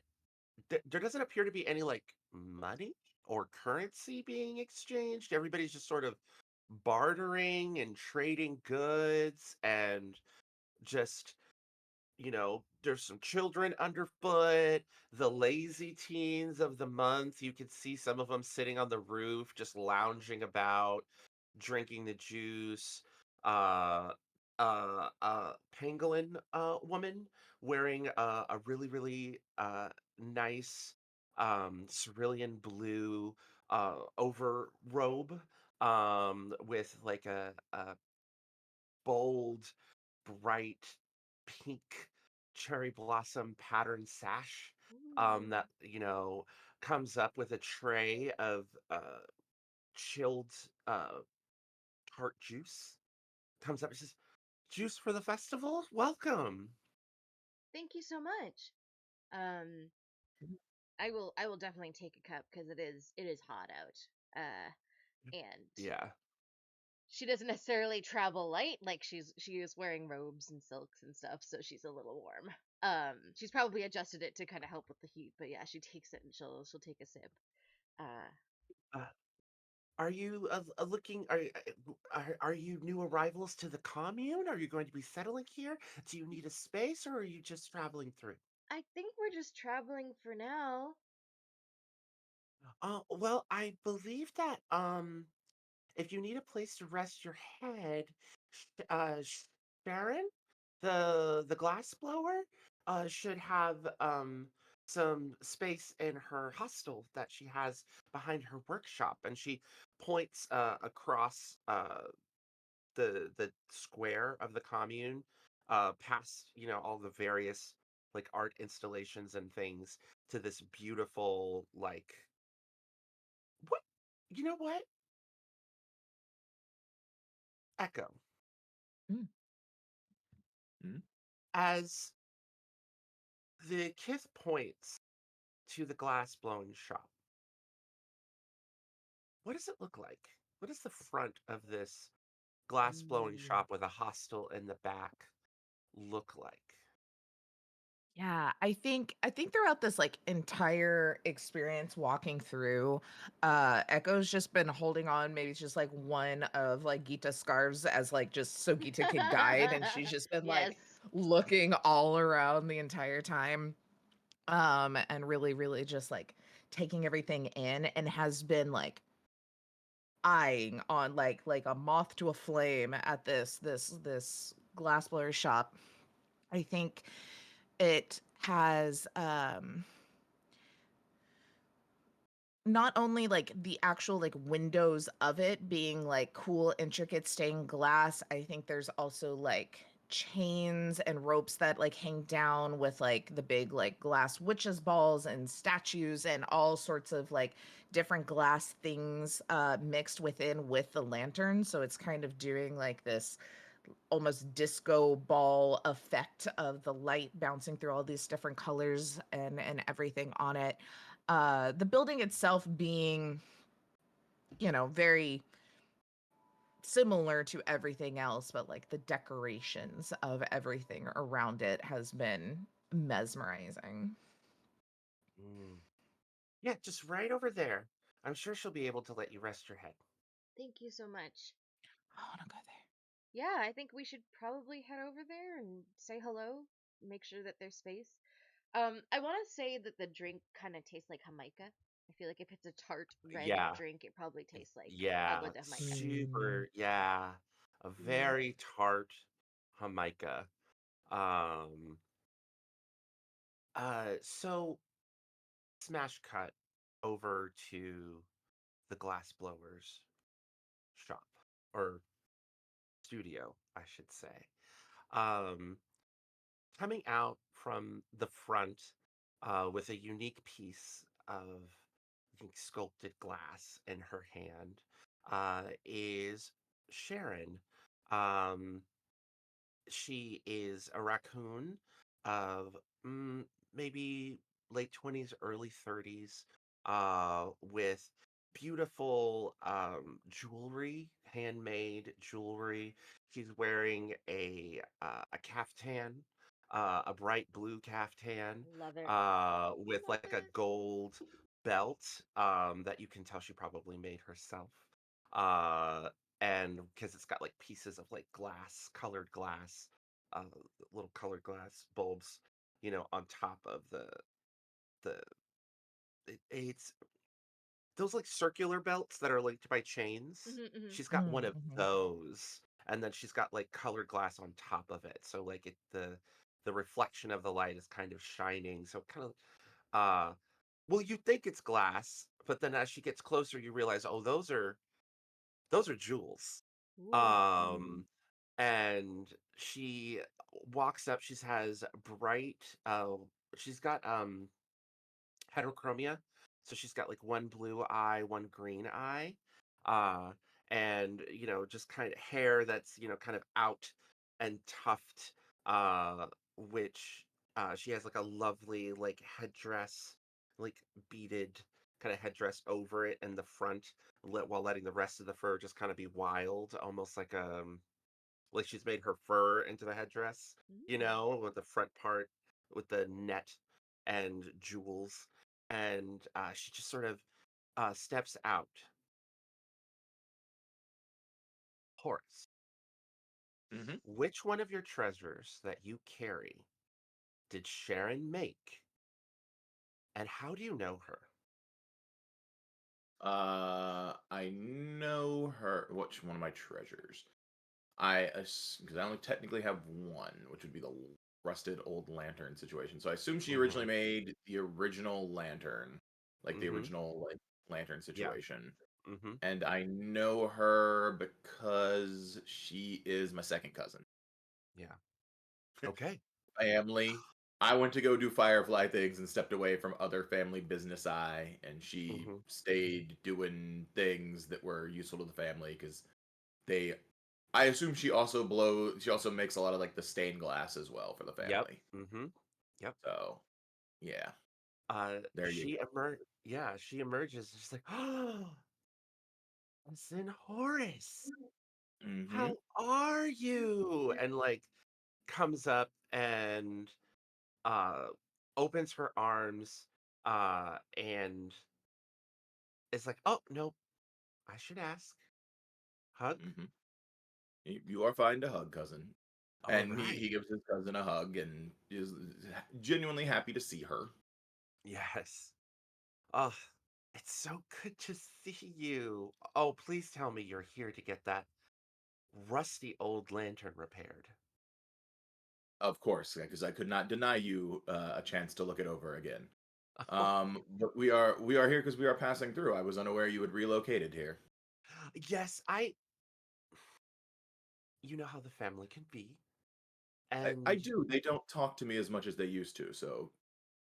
there doesn't appear to be any like money or currency being exchanged. Everybody's just sort of bartering and trading goods and just there's some children underfoot, the lazy teens of the month. You could see some of them sitting on the roof, just lounging about, drinking the juice. Uh, Pangolin woman wearing a really, really nice cerulean blue over robe with like a bold bright pink cherry blossom pattern sash Ooh. that comes up with a tray of chilled tart juice. Comes up and says, "Juice for the festival, welcome." Thank you so much. Um, I will definitely take a cup because it is hot out. And Yeah. she doesn't necessarily travel light, like she is wearing robes and silks and stuff, so she's a little warm. She's probably adjusted it to kind of help with the heat, but yeah, she takes it and she'll take a sip. Uh, uh, Are you looking? Are you new arrivals to the commune? Are you going to be settling here? Do you need a space, or are you just traveling through? I think we're just traveling for now. Well, I believe that if you need a place to rest your head, Sharon, the glass blower, should have some space in her hostel that she has behind her workshop, and she points across the square of the commune, past all the various like art installations and things to this beautiful like what you know what Echo Mm. Hmm? as the kith points to the glass blowing shop. What does it look like? What does the front of this glass blowing Ooh. shop with a hostel in the back look like? Yeah, I think throughout this like entire experience walking through, Echo's just been holding on. Maybe it's just like one of like Gita's scarves as like just so Gita could guide, and she's just been Yes. like looking all around the entire time. And really, really just like taking everything in and has been like eyeing on like a moth to a flame at this glassblower shop. I think it has not only like the actual like windows of it being like cool intricate stained glass. I think there's also like chains and ropes that like hang down with like the big like glass witches balls and statues and all sorts of like different glass things mixed within with the lantern, so it's kind of doing like this almost disco ball effect of the light bouncing through all these different colors and everything on it. The building itself being, very similar to everything else, but like the decorations of everything around it has been mesmerizing. Mm. Yeah, just right over there. I'm sure she'll be able to let you rest your head. Thank you so much. I want to go there. Yeah, I think we should probably head over there and say hello, make sure that there's space. I want to say that the drink kind of tastes like Jamaica. I feel like if it's a tart red Yeah, drink, it probably tastes like agua yeah, de Jamaica. Mm. super, yeah, a Mm. very tart Jamaica. Um, so smash cut over to the glass blowers shop or studio, I should say. Um, Coming out from the front with a unique piece of, I think, sculpted glass in her hand is Sharon. Um, she is a raccoon of maybe late 20s, early 30s, with beautiful jewelry, handmade jewelry. She's wearing a caftan, a bright blue caftan, Love it. with Love like a it. gold belt that you can tell she probably made herself. Uh, and because it's got like pieces of like glass, colored glass, uh, little colored glass bulbs, on top of the it's those like circular belts that are linked by chains. Hmm, hmm. She's got one of Mm-hmm. those, and then she's got like colored glass on top of it. So like the reflection of the light is kind of shining. So kind of well, you think it's glass, but then as she gets closer, you realize, oh, those are jewels. Ooh. Um, and she walks up. She has bright. She's got heterochromia, so she's got like one blue eye, one green eye, uh, and just kind of hair that's kind of out and tuft, which she has like a lovely like headdress, like beaded kind of headdress over it in the front, while letting the rest of the fur just kind of be wild, almost like she's made her fur into the headdress, Mm. with the front part with the net and jewels. And she just sort of steps out Horace, Mm-hmm. which one of your treasures that you carry did Sharon make, and how do you know her? I know her. Which one of my treasures? Because I only technically have one, which would be the rusted old lantern situation. So I assume she originally Mm-hmm. made the original lantern, like the Mm-hmm. original like lantern Yeah. situation. Mm-hmm. And I know her because she is my second cousin. Yeah. Okay. Family. I went to go do Firefly things and stepped away from other family business and she Mm-hmm. stayed doing things that were useful to the family because they I assume she also makes a lot of like the stained glass as well for the Yep. family. Mm-hmm. Yep. So yeah, there you She go. yeah, she emerges. She's like, oh, Cousin Horace, Mm-hmm. how are you? And like comes up and uh opens her arms and is like, oh no, I should ask. Hug? Mm-hmm. You are fine to hug, cousin. All And right. he gives his cousin a hug and is genuinely happy to see her. Yes. Oh, it's so good to see you. Oh, please tell me you're here to get that rusty old lantern repaired. Of course, because I could not deny you a chance to look it over again. But we are here because we are passing through. I was unaware you had relocated here. Yes, you know how the family can be. I And do. They don't talk to me as much as they used to, so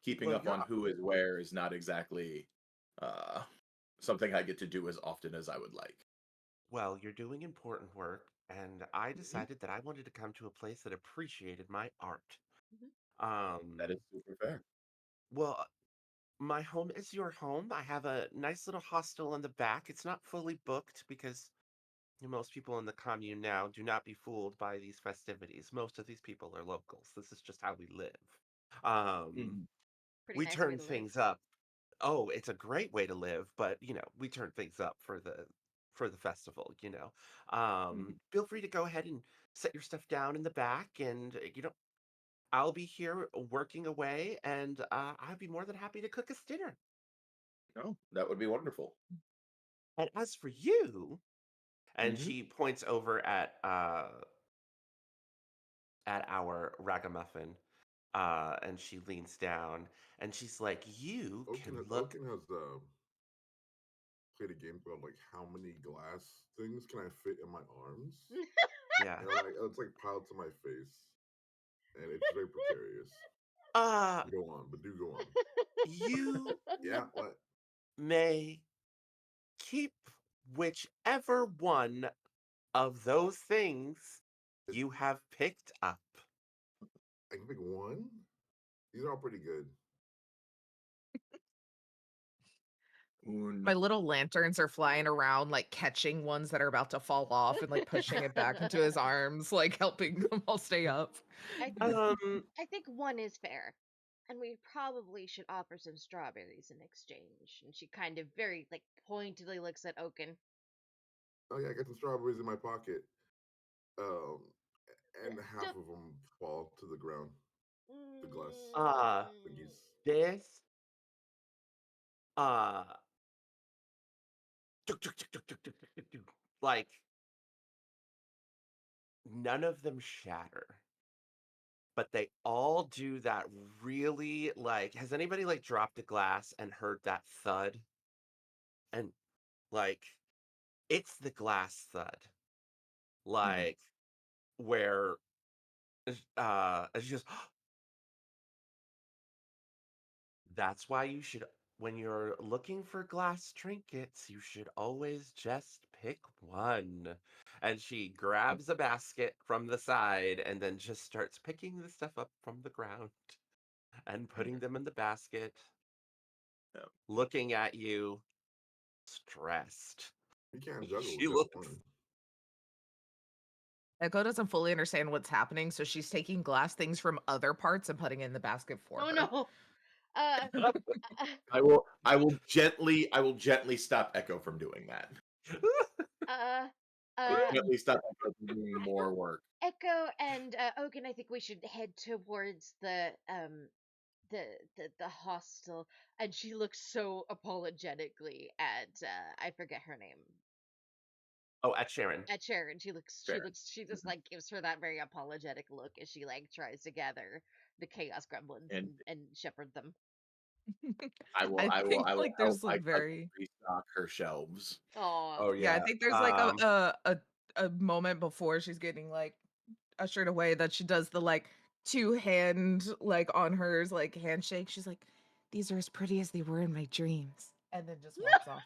keeping well, up on who is where is not exactly uh, something I get to do as often as I would like. you're doing important work, and I Mhm. decided that I wanted to come to a place that appreciated my art. Mhm. That Um, is super fair. well, my home is your home. I have a nice little hostel in the back. It's not fully booked because most people in the commune now do not be fooled by these festivities. Most of these people are locals. This is just how we live. Um, Mhm. Pretty we nice way turn to live. things up. Oh, it's a great way to live, but we turn things up for the festival. Mhm. Feel free to go ahead and set your stuff down in the back and I'll be here working away and I'd be more than happy to cook us dinner. No, that would be wonderful. And as for you, and Hmm. she points over at our ragamuffin, and she leans down and she's like, "You can look." Oaken has played a game called like how many glass things can I fit in my arms? Yeah. And it's like piled to my face, and it's very precarious. Uh, Go on, but do go on. you Yeah, what? may keep whichever one of those things It, you have picked up. I can pick one. These are all pretty good. Un. My little lanterns are flying around, like catching ones that are about to fall off and like pushing it back into his arms, like helping them all stay up. I Um, I think one is fair. And we probably should offer some strawberries in exchange. And she kind of very like pointedly looks at Oaken. Oh yeah, I got some strawberries in my pocket. Um, and half Just of them fall to the ground. The glass uh, thingies. this, uh, tuk, tuk, tuk, tuk, tuk, tuk, tuk, tuk, tuk. Like, none of them shatter, but they all do that really, like, has anybody, like, dropped a glass and heard that thud? And, like, it's the glass thud, Mhm. like, where, it's just, that's why you should, when you're looking for glass trinkets, you should always just pick one. And she grabs a basket from the side and then just starts picking the stuff up from the ground and putting them in the basket, Yeah. looking at you, stressed. You can't juggle She with just looks, one. Echo doesn't fully understand what's happening, so she's taking glass things from other parts and putting it in the basket for oh her. no. Uh, uh, I will gently stop Echo from doing that. uh Definitely stop Echo from doing more work. Echo and Ogan, I think we should head towards the hostel, and she looks so apologetically at I forget her name. Oh, at Sharon. At Sharon. She looks Fair. she just like gives her that very apologetic look as she like tries to gather the chaos gremlins And and shepherd them. I think I will like help there's my like cousin very restock her shelves. Aw. Oh yeah, I yeah. think there's like a moment before she's getting like ushered away that she does the like two hand like on hers like handshake. She's like, these are as pretty as they were in my dreams, and then just walks off.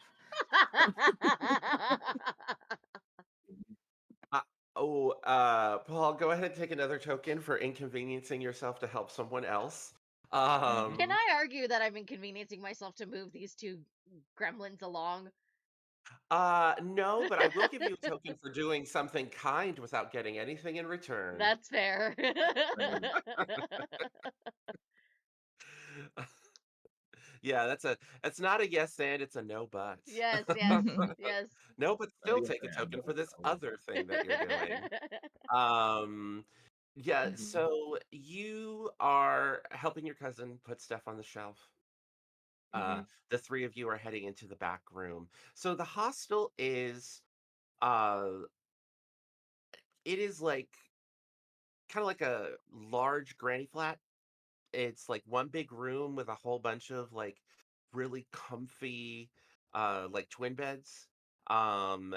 Uh, Paul, go ahead and take another token for inconveniencing yourself to help someone else. Can Um, I argue that I'm inconveniencing myself to move these two gremlins along? no, but I will give you a token for doing something kind without getting anything in return. That's fair. Yeah, that's not a yes and it's a no but. Yes, yes, yes. No, but Not a still yes take a and, token but for a this no. other thing that you're doing. Um, yeah, Mhm. so you are helping your cousin put stuff on the shelf. Mhm. The three of you are heading into the back room. So the hostel is uh it is like kind of like a large granny flat. It's like one big room with a whole bunch of like really comfy like twin beds. And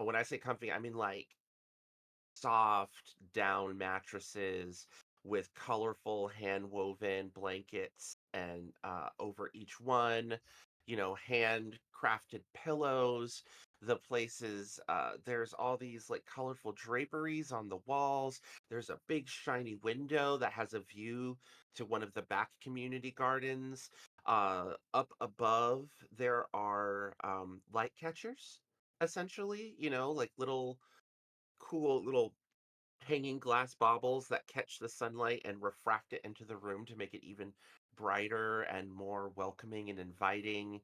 when I say comfy, I mean like soft down mattresses with colorful hand woven blankets and over each one, handcrafted pillows. The places, there's all these like colorful draperies on the walls. There's a big shiny window that has a view to one of the back community gardens. Up above, there are light catchers, essentially, like little cool little hanging glass baubles that catch the sunlight and refract it into the room to make it even brighter and more welcoming and inviting.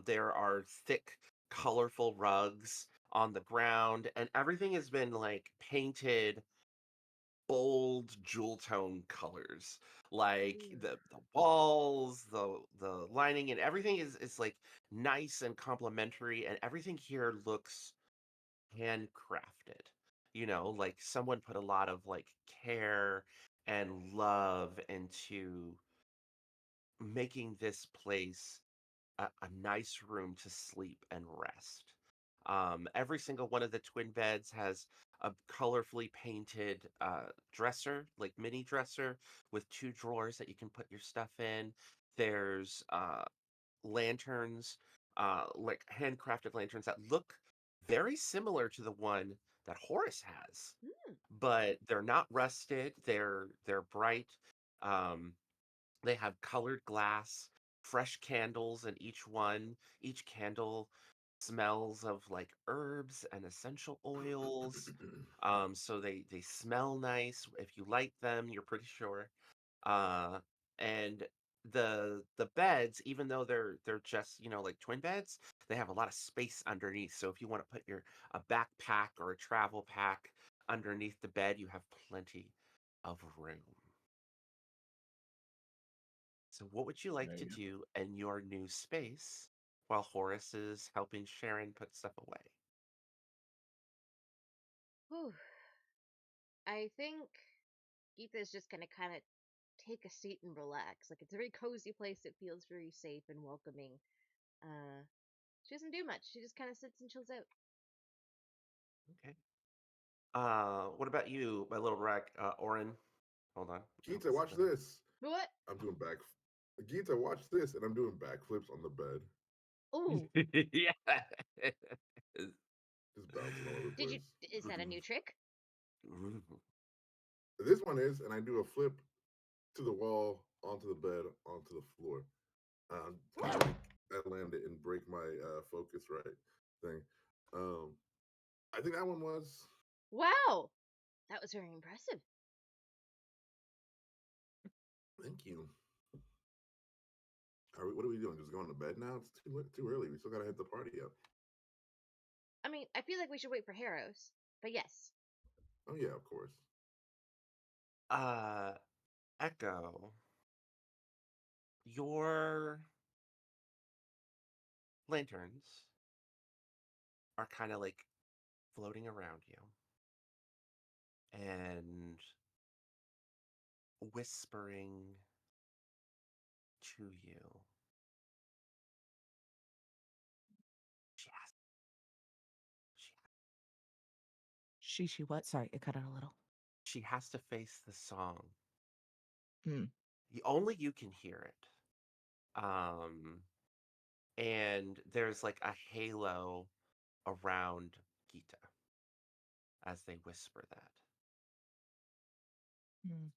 There are thick, colorful rugs on the ground, and everything has been like painted bold jewel tone colors. Like Ooh. the walls, the lining, and everything is like nice and complimentary, and everything here looks handcrafted. Like someone put a lot of like care and love into making this place a nice room to sleep and rest. Every single one of the twin beds has a colorfully painted dresser, like mini dresser, with two drawers that you can put your stuff in. There's lanterns, like handcrafted lanterns that look very similar to the one that Horace has, Mm. but they're not rusted. They're bright. Um, they have colored glass, fresh candles in each one. Each candle smells of like herbs and essential oils. So they smell nice. If you light them, you're pretty sure. uh and the beds, even though they're just like twin beds, they have a lot of space underneath, so if you want to put your a backpack or a travel pack underneath the bed, you have plenty of room. So what would you like There to you go. do in your new space while Horace is helping Sharon put stuff away? Whew. I think Geetha is just gonna kind of take a seat and relax. Like it's a very cozy place. It feels very safe and welcoming. Uh, she doesn't do much. She just kind of sits and chills out. Okay. What about you, my little rack, Orin? Hold on. Oh, Geeta, watch this. What? I'm doing back. Geeta, watch this, and I'm doing backflips on the bed, Ooh, Yeah. just bouncing all over the did you? place. Is that a new trick? This one is, and I do a flip to the wall, onto the bed, onto the floor. Kind of like I land it and break my focus right thing. Um, I think that one was. Wow, that was very impressive. Thank you. What are we doing? Just going to bed now? It's too early. We still gotta hit the party up. I mean, I feel like we should wait for Harrow's, but yes. Oh yeah, of course. Uh, Echo, your lanterns are kind of like floating around you and whispering to you. She has, she, She what? Sorry, it cut out a little. she has to face the song. Hmm. Only you can hear it. And there's like a halo around Gita as they whisper that. Hmm.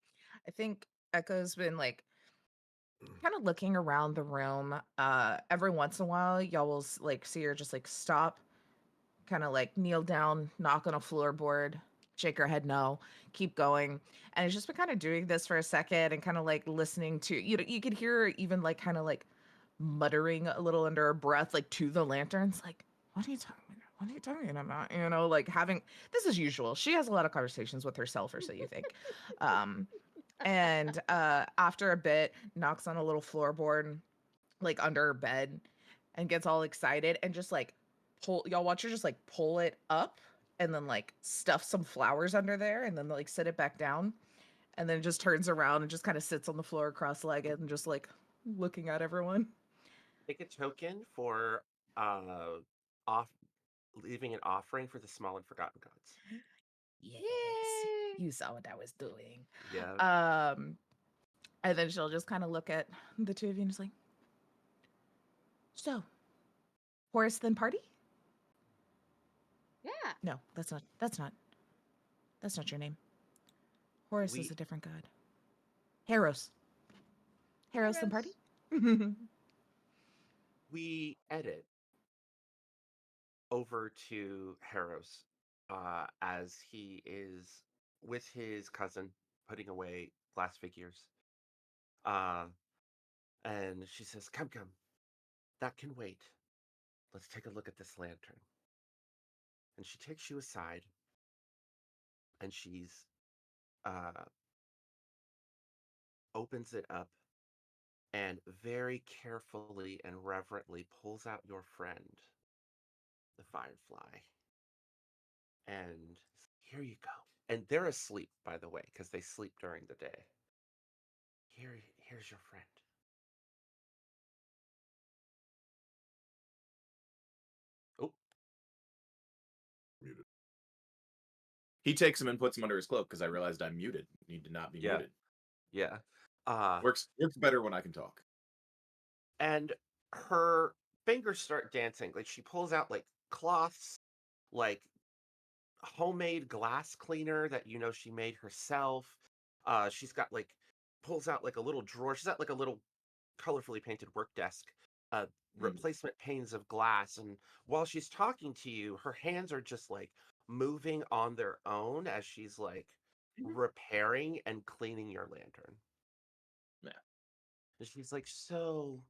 I think Echo's been like kind of looking around the room. Every once in a while, y'all will like see her just like stop, kind of like kneel down, knock on a floorboard, shake her head no, keep going. And it's just been kind of doing this for a second and kind of like listening to, you could hear her even like kind of like muttering a little under her breath, like to the lanterns, like, what are you talking about? What are you talking about? Like having, this is usual. She has a lot of conversations with herself, or so you think. Um, and after a bit, knocks on a little floorboard, like under her bed, and gets all excited and just like y'all watch her just like pull it up and then like stuff some flowers under there and then like sit it back down and then just turns around and just kind of sits on the floor cross-legged and just like looking at everyone. Take a token for off leaving an offering for the small and forgotten gods. Yes, Yay! you saw what I was doing. Yeah. um and then she'll just kind of look at the two of you and just like, so Horace then party? Yeah. No, that's not your name. Horace is We a different god. Haros. Haros then party? Heroes. we edit over to Harrow's as he is with his cousin putting away glass figures. Uh, and she says, "Come, come, that can wait. Let's take a look at this lantern." And she takes you aside, and she's uh, opens it up and very carefully and reverently pulls out your friend, the firefly, and here you go. And they're asleep, by the way, because they sleep during the day. Here's your friend. Oh, Muted. He takes him and puts him under his cloak because I realized I'm muted. Need to not be yeah, muted. yeah. Uh, Works better when I can talk. and her fingers start dancing. Like she pulls out like cloths, like homemade glass cleaner that she made herself. She's got like pulls out like a little drawer. She's got like a little colorfully painted work desk, uh, Mm. replacement panes of glass. And while she's talking to you, her hands are just like moving on their own as she's like repairing and cleaning your lantern. Yeah. And she's like, "So,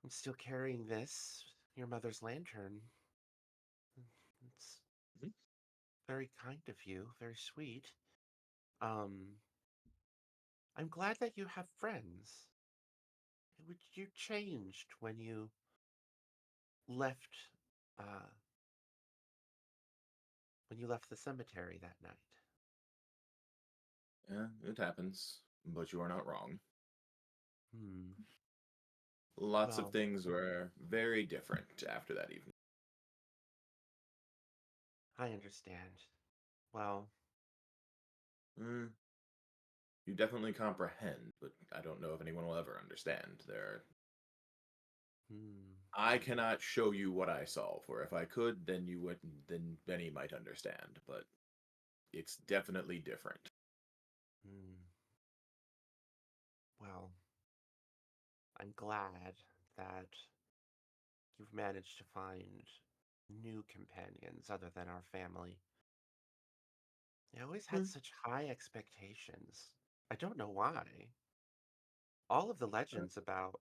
I'm still carrying this, your mother's lantern. It's Mhm. very kind of you, very sweet. Um, I'm glad that you have friends. You changed left, uh, when you left the cemetery that night." Yeah, it happens, but you are not wrong. Hmm. Lots of Well, things were very different after that evening. I understand. Well, Mm, you definitely comprehend, but I don't know if anyone will ever understand. hmm, I cannot show you what I saw, for if I could, then you would, then Benny might understand. But it's definitely different. hmm. Well, I'm glad that you've managed to find new companions other than our family. I always had Mm, such high expectations. I don't know why. All of the uh, legends about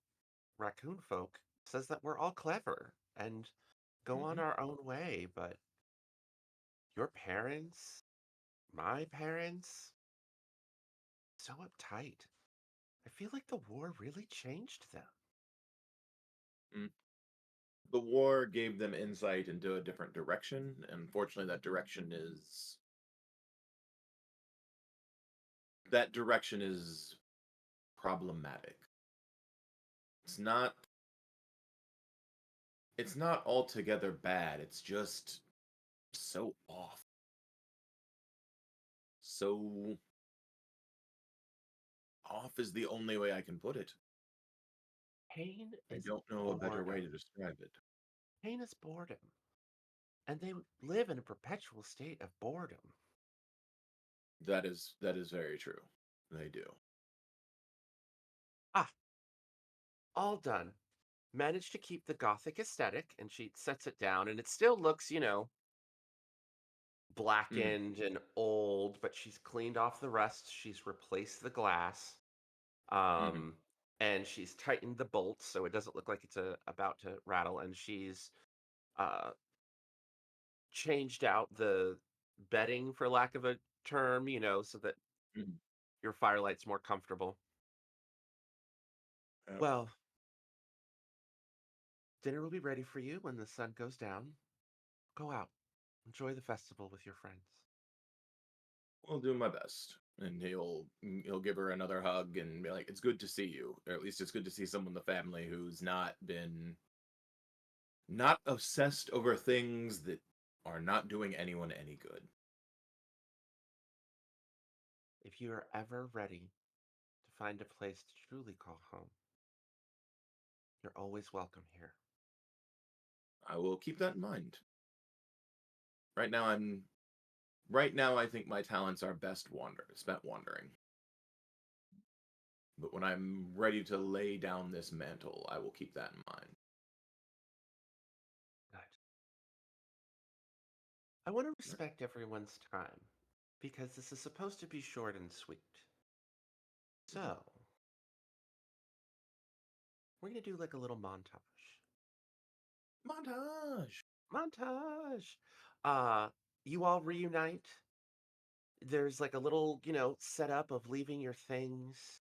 raccoon folk says that we're all clever and go on Mhm. our own way, but your parents, my parents, so uptight. I feel like the war really changed them. Mm. The war gave them insight into a different direction, and unfortunately, that direction is problematic. It's not it's not altogether bad. It's just so off. So off is the only way I can put it. Pain I is don't know a better way boredom. to describe it. Pain is boredom. And they live in a perpetual state of boredom. That is very true. They do. Ah, all done. Managed to keep the gothic aesthetic, and she sets it down, and it still looks, Mhm, blackened and old, but she's cleaned off the rust. She's replaced the glass, mhm, um, and she's tightened the bolts so it doesn't look like it's about to rattle. And she's uh, changed out the bedding, for lack of a term, so that mhm. your firelight's more comfortable. Yep. Well, dinner will be ready for you when the sun goes down. Go out, enjoy the festival with your friends. I'll do my best. And he'll give her another hug and be like, "It's good to see you. Or at least it's good to see someone in the family who's not obsessed over things that are not doing anyone any good." If you are ever ready to find a place to truly call home, you're always welcome here. I will keep that in mind. Right now I'm right now I think my talents are best spent wandering. But when I'm ready to lay down this mantle, I will keep that in mind. Good. I want to respect everyone's time because this is supposed to be short and sweet. Mhm. So, we're going to do like a little montage. Montage. Montage! Uh, you all reunite. There's like a little, setup of leaving your things.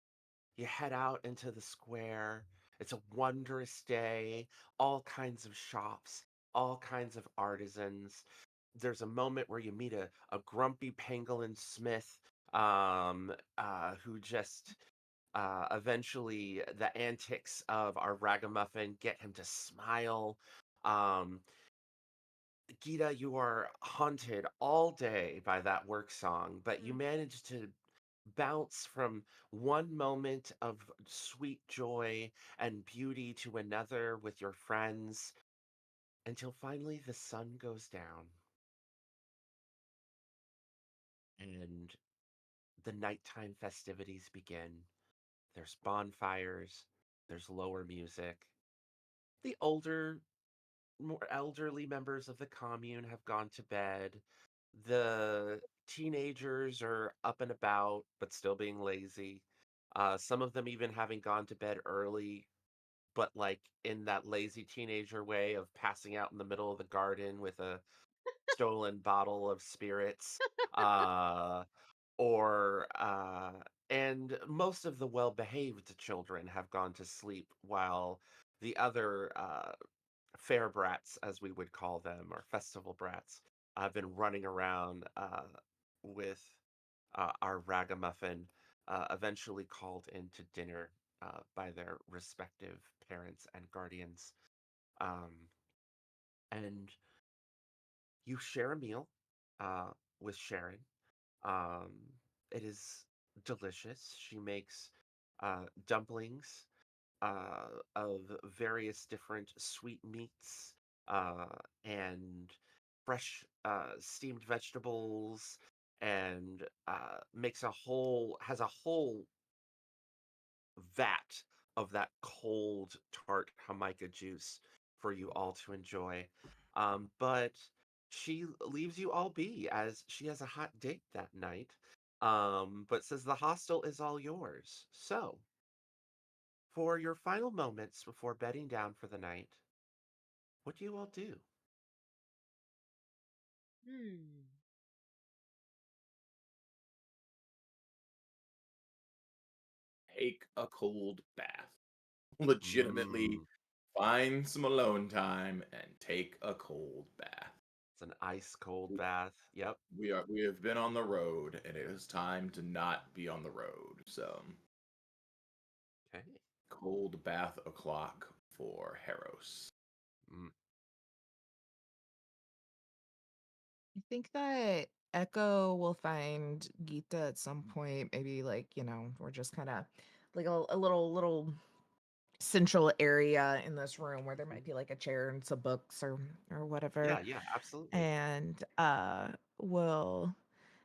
You head out into the square. It's a wondrous day. All kinds of shops, all kinds of artisans. There's a moment where you meet a grumpy pangolin smith, who just eventually the antics of our ragamuffin get him to smile. Um, Gita, you are haunted all day by that work song, but you manage to bounce from one moment of sweet joy and beauty to another with your friends until finally the sun goes down and the nighttime festivities begin. There's bonfires, there's lower music. The older, more elderly members of the commune have gone to bed. The teenagers are up and about, but still being lazy. Some of them even having gone to bed early, but like in that lazy teenager way of passing out in the middle of the garden with a stolen bottle of spirits. Uh, or and most of the well-behaved children have gone to sleep while the other fair brats, as we would call them, or festival brats, have been running around with our ragamuffin, eventually called into dinner by their respective parents and guardians. Um, and you share a meal with Sharon. It is delicious. She makes dumplings of various different sweet meats and fresh steamed vegetables, and has a whole vat of that cold, tart Jamaica juice for you all to enjoy. But she leaves you all be as she has a hot date that night, but says the hostel is all yours. So, for your final moments before bedding down for the night, what do you all do? Hmm. Take a cold bath. Legitimately Mm. find some alone time and take a cold bath. It's an ice cold bath. Yep. We have been on the road, and it is time to not be on the road. So Okay. cold bath o'clock for Heros. Mm. I think that Echo will find Gita at some point. Maybe like, we're just kind of like a little central area in this room where there might be like a chair and some books or whatever. Yeah, yeah, absolutely. And will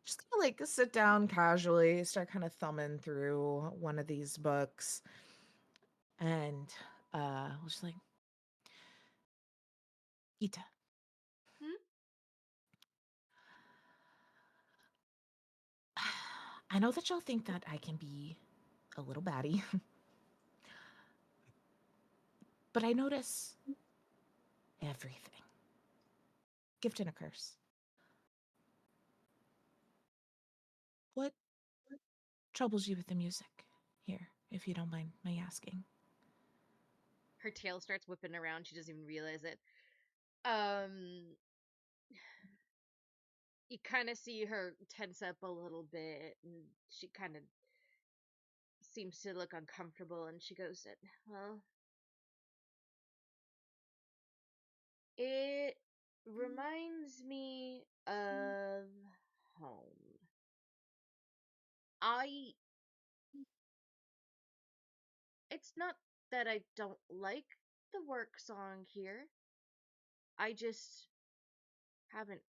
just kind of like sit down casually, start kind of thumbing through one of these books, and we'll just like, Gita, Hmm? I know that y'all think that I can be a little batty, but I notice everything. Gift and a curse. What troubles you with the music here, if you don't mind my asking? Her tail starts whipping around. She doesn't even realize it. Um, you kind of see her tense up a little bit, and she kind of seems to look uncomfortable. And she goes, "Well, it reminds me of home. I. It's not that I don't like the work song here. I just haven't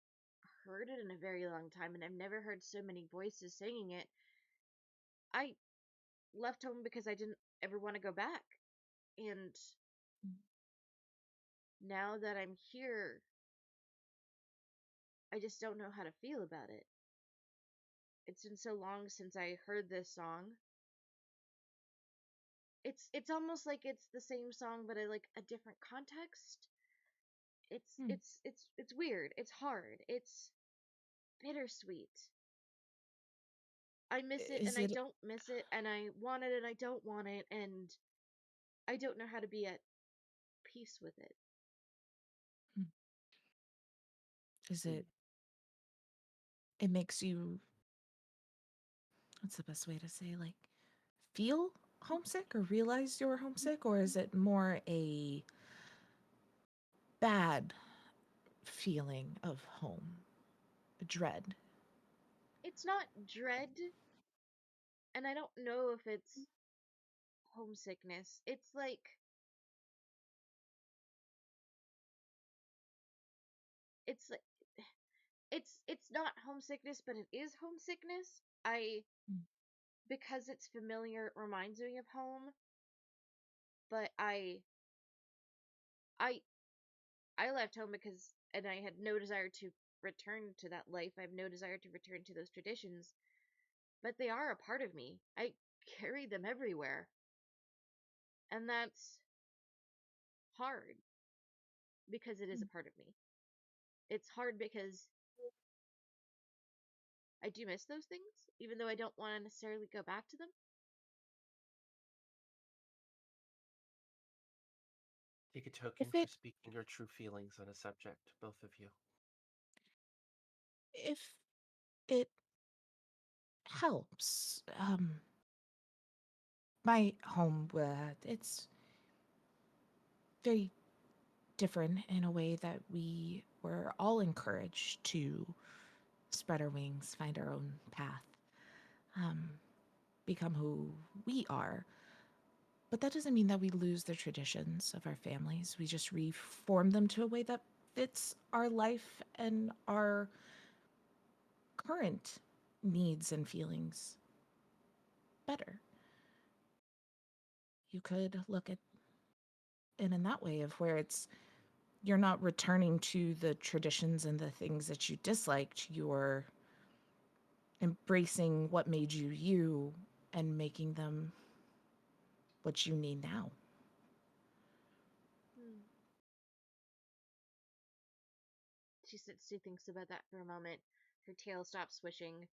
heard it in a very long time, and I've never heard so many voices singing it. I left home because I didn't ever want to go back. And now that I'm here, I just don't know how to feel about it. It's been so long since I heard this song. It's almost like it's the same song but in like a different context. It's Hmm. it's it's it's weird. It's hard. It's bittersweet. I miss it and Is I it don't miss it, and I want it and I don't want it, and I don't know how to be at peace with it. hmm, is Mm. it it makes you, what's the best way to say, like, feel homesick or realize you're homesick, or is it more a bad feeling of home, dread? It's not dread, and I don't know if it's homesickness. It's like it's like it's not homesickness, but it is homesickness. I Mm, Because it's familiar, it reminds me of home, but I I left home because and I had no desire to return to that life. I have no desire to return to those traditions, but they are a part of me. I carry them everywhere, and that's hard because it is a mm. part of me. It's hard because I do miss those things, even though I don't want to necessarily go back to them. Take a token If for it speaking your true feelings on a subject, both of you. if it helps, my home, it's very different in a way that we were all encouraged to spread our wings, find our own path, um, become who we are. But that doesn't mean that we lose the traditions of our families. We just reform them to a way that fits our life and our current needs and feelings better. You could look at it in that way of where it's you're not returning to the traditions and the things that you disliked. You're embracing what made you you and making them what you need now. Hmm. She sits, she thinks about that for a moment. Her tail stops swishing.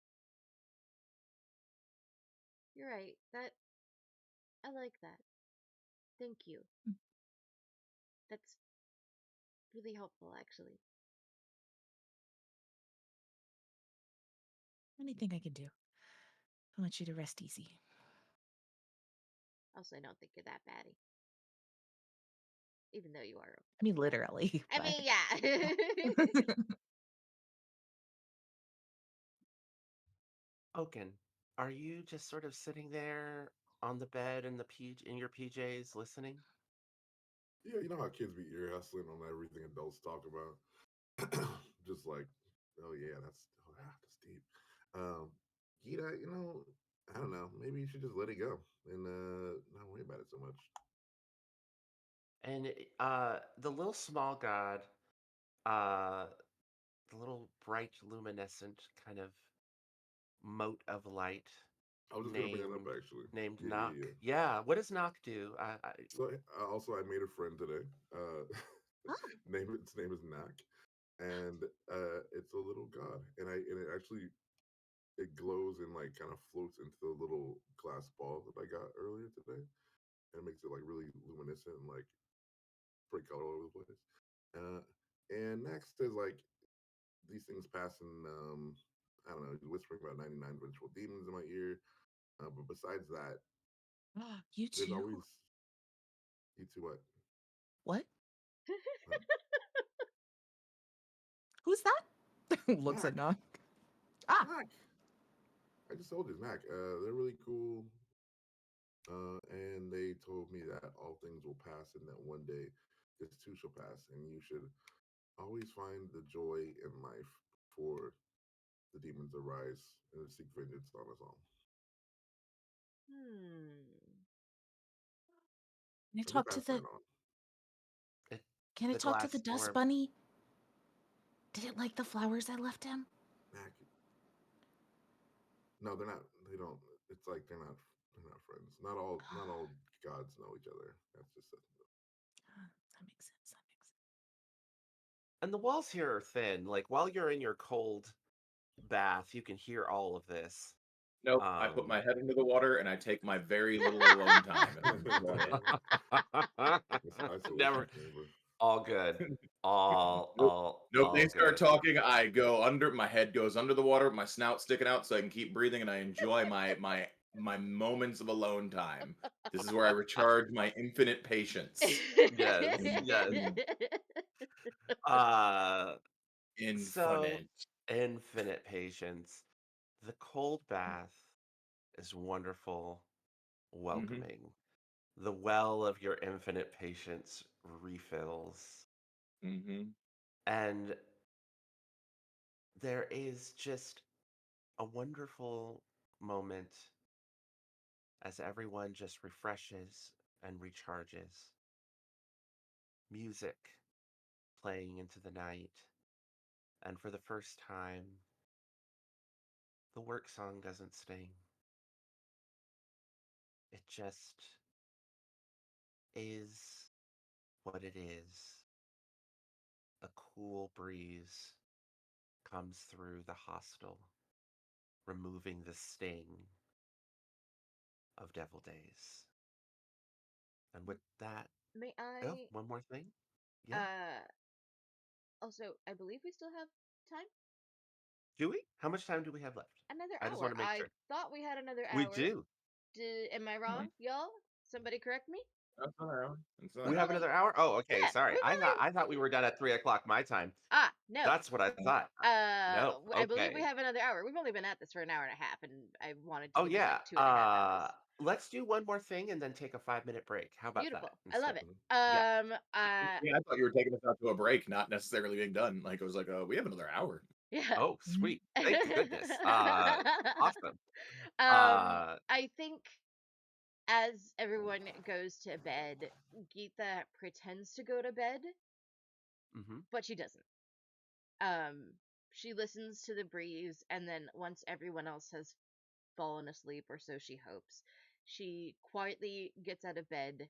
You're right. I like that. Thank you. Mm. That's really helpful, actually. Anything I can do. I want you to rest easy. Also, I don't think you're that batty. Even though you are. I mean, literally. I But mean, yeah. Oaken, are you just sort of sitting there on the bed in in your PJs listening? Yeah, you know how kids be ear hustling on everything adults talk about. Just like, oh yeah, that's deep. Um, Gita, I don't know. Maybe you should just let it go and not worry about it so much. And the little small god, uh, the little bright luminescent kind of mote of light I was just gonna bring that up named actually. named Yeah, yeah, Knock. yeah. Yeah, what does Knock do? So I made a friend today. oh, Its name is Nak, and it's a little god, and it actually it glows and like kind of floats into the little glass ball that I got earlier today, and it makes it like really luminescent and like pretty color all over the place. Uh, and next is like these things passing. I don't know, whispering about 99 vengeful demons in my ear. But besides that, you there's too? always you two what? What? What? Who's that? Looks Knack, at Knock. Ah, Knack. I just told you, Knack. They're really cool. And they told me that all things will pass and that one day this too shall pass. And you should always find the joy in life before the demons arise and seek vengeance on us all. Hmm. can I So who talk to passed the that on? it, can I the talk to the glass dust orb. bunny? Did it like the flowers I left him? Knack. No, they're not. They don't. It's like they're not friends. Not all gods know each other. That's just it. That makes sense. That makes sense. And the walls here are thin. Like while you're in your cold bath, you can hear all of this. Nope. I put Um, my head into the water and I take my very little alone time and I enjoy it. It's isolation never chamber. all good. Nope. Nope. They All start good. talking. I go under. My head goes under the water. My snout sticking out so I can keep breathing, and I enjoy my moments of alone time. This is where I recharge my infinite patience. Yes, yes. Uh so Infinite. infinite patience. The cold bath is wonderful, Mm-hmm. welcoming. The well of your infinite patience refills. Mm-hmm. And there is just a wonderful moment as everyone just refreshes and recharges. Music playing into the night. And for the first time, the work song doesn't sting. It just is what it is. A cool breeze comes through the hostel, removing the sting of Devil Days. And with that, May oh, I? one more thing. Yeah. Uh. Also, I believe we still have time. Do we? How much time do we have left? Another I just hour. want to make I sure. thought we had another We hour. do. Am I wrong, y'all? Somebody correct me. That's all right. That's all We've We right. have only another hour? Oh, okay. Yeah, Sorry. we've I thought we were done at 3 o'clock my time. no. That's what I thought. No. I believe we Okay. have another hour. We've only been at this for an hour and a half, and I wanted to Oh give us like yeah. 2.5 hours. Let's do one more thing and then take a 5-minute break. How about that Beautiful. I love instead? it. Mhm. Yeah. Yeah, I thought you were taking us out to a break, not necessarily being done. Like it was like, we have another hour. Yeah. Oh, sweet. Thank goodness. Awesome. Uh, I think as everyone goes to bed, Geetha pretends to go to bed, mhm. but she doesn't. Um, she listens to the breeze, and then once everyone else has fallen asleep, or so she hopes, she quietly gets out of bed.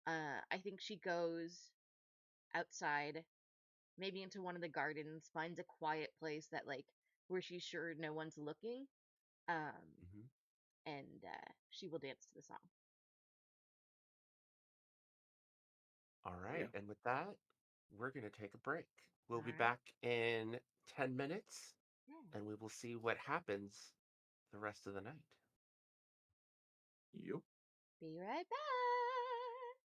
I think she goes outside maybe into one of the gardens, finds a quiet place that like where she's sure no one's looking, um, Mhm. and she will dance to the song. All Oh, yeah. right. And with that, we're going to take a break. We'll All be right. back in 10 minutes Yeah. and we will see what happens the rest of the night. Yup. Be right back.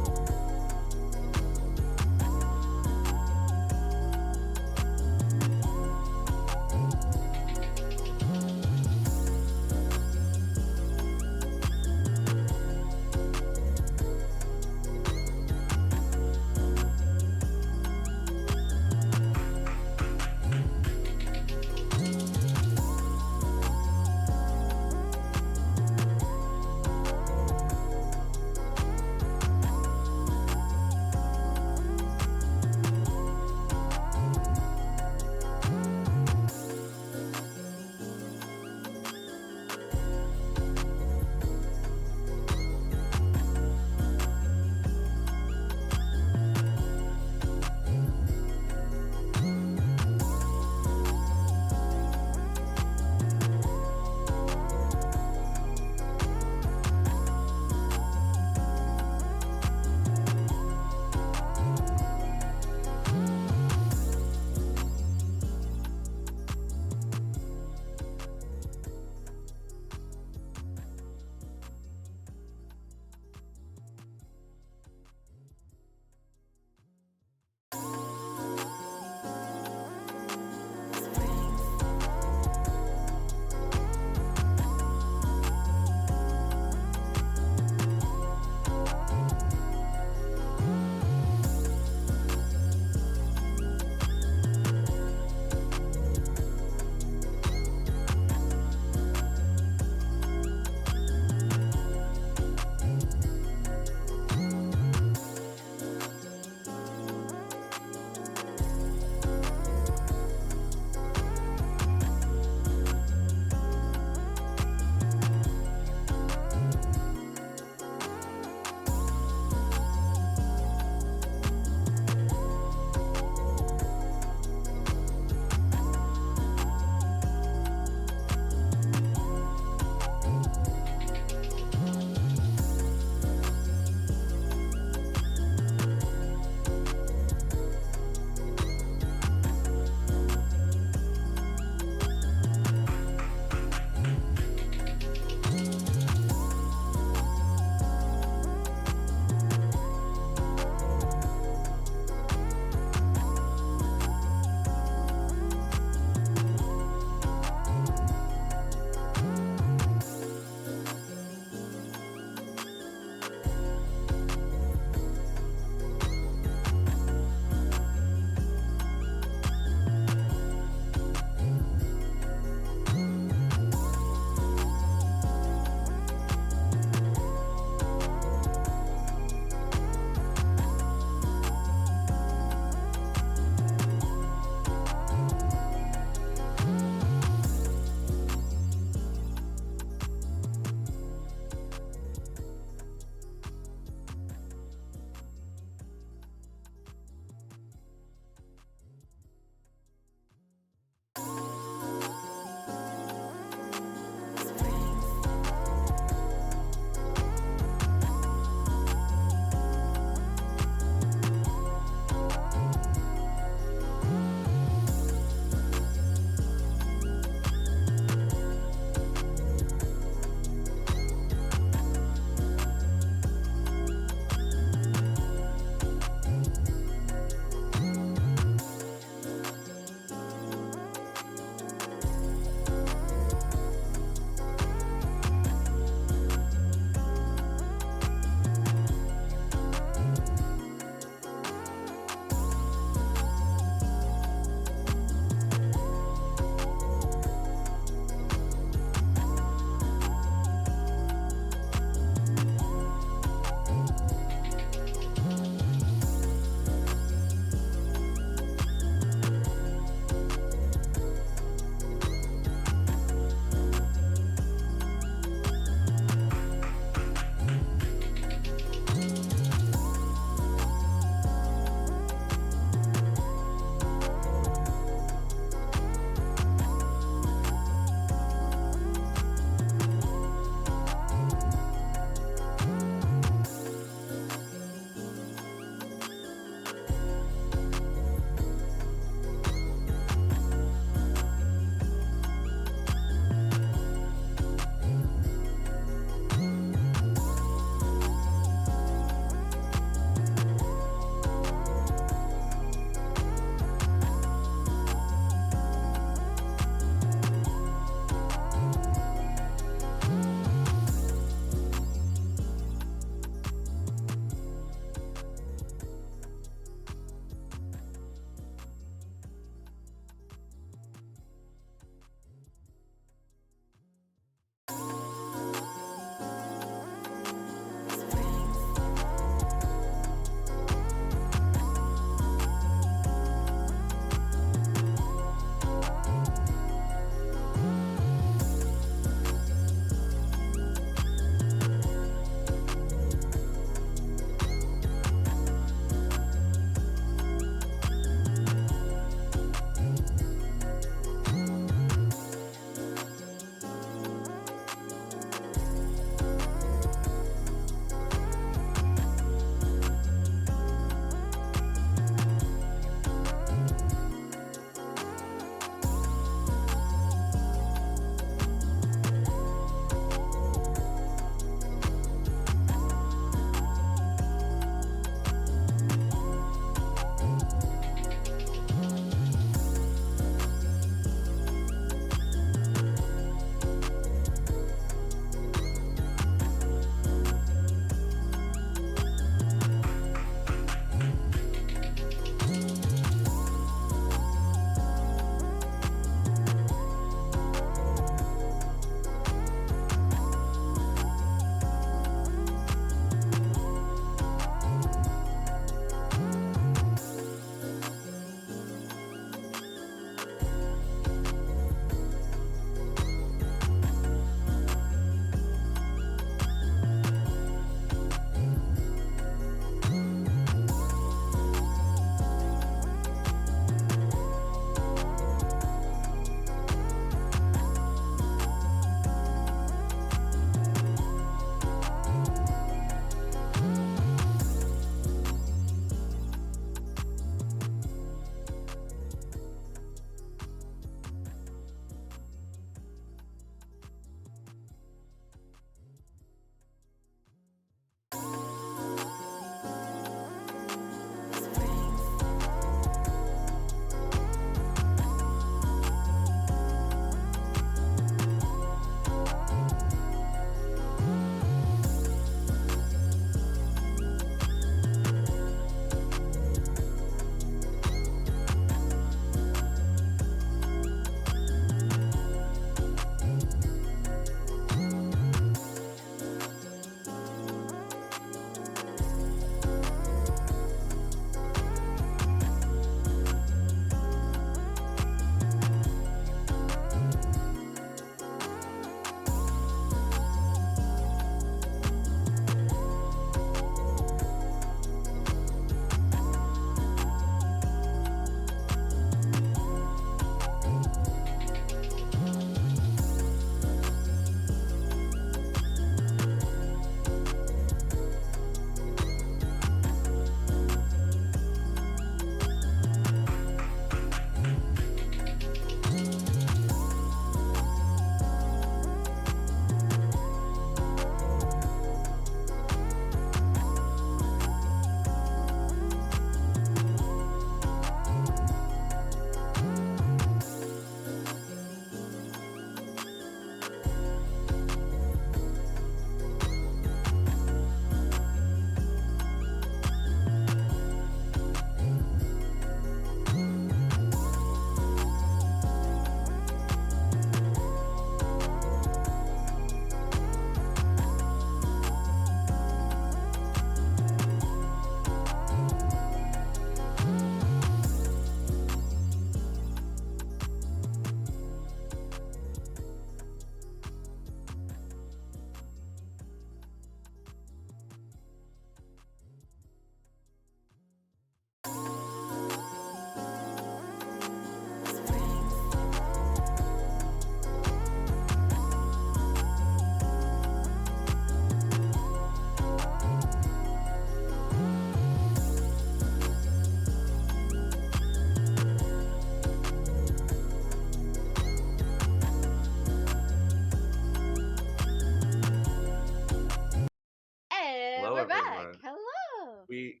We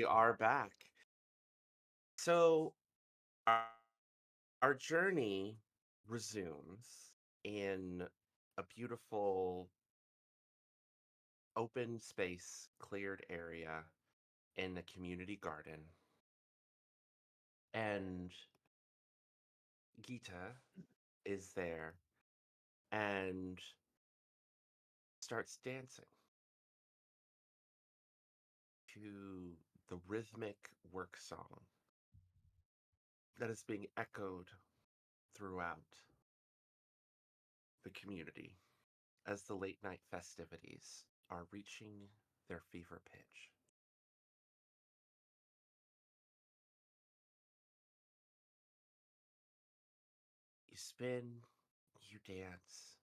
are back. So our, our journey resumes in a beautiful open space, cleared area in a community garden. And Gita is there and starts dancing to the rhythmic work song that is being echoed throughout the community as the late night festivities are reaching their fever pitch. You spin, you dance,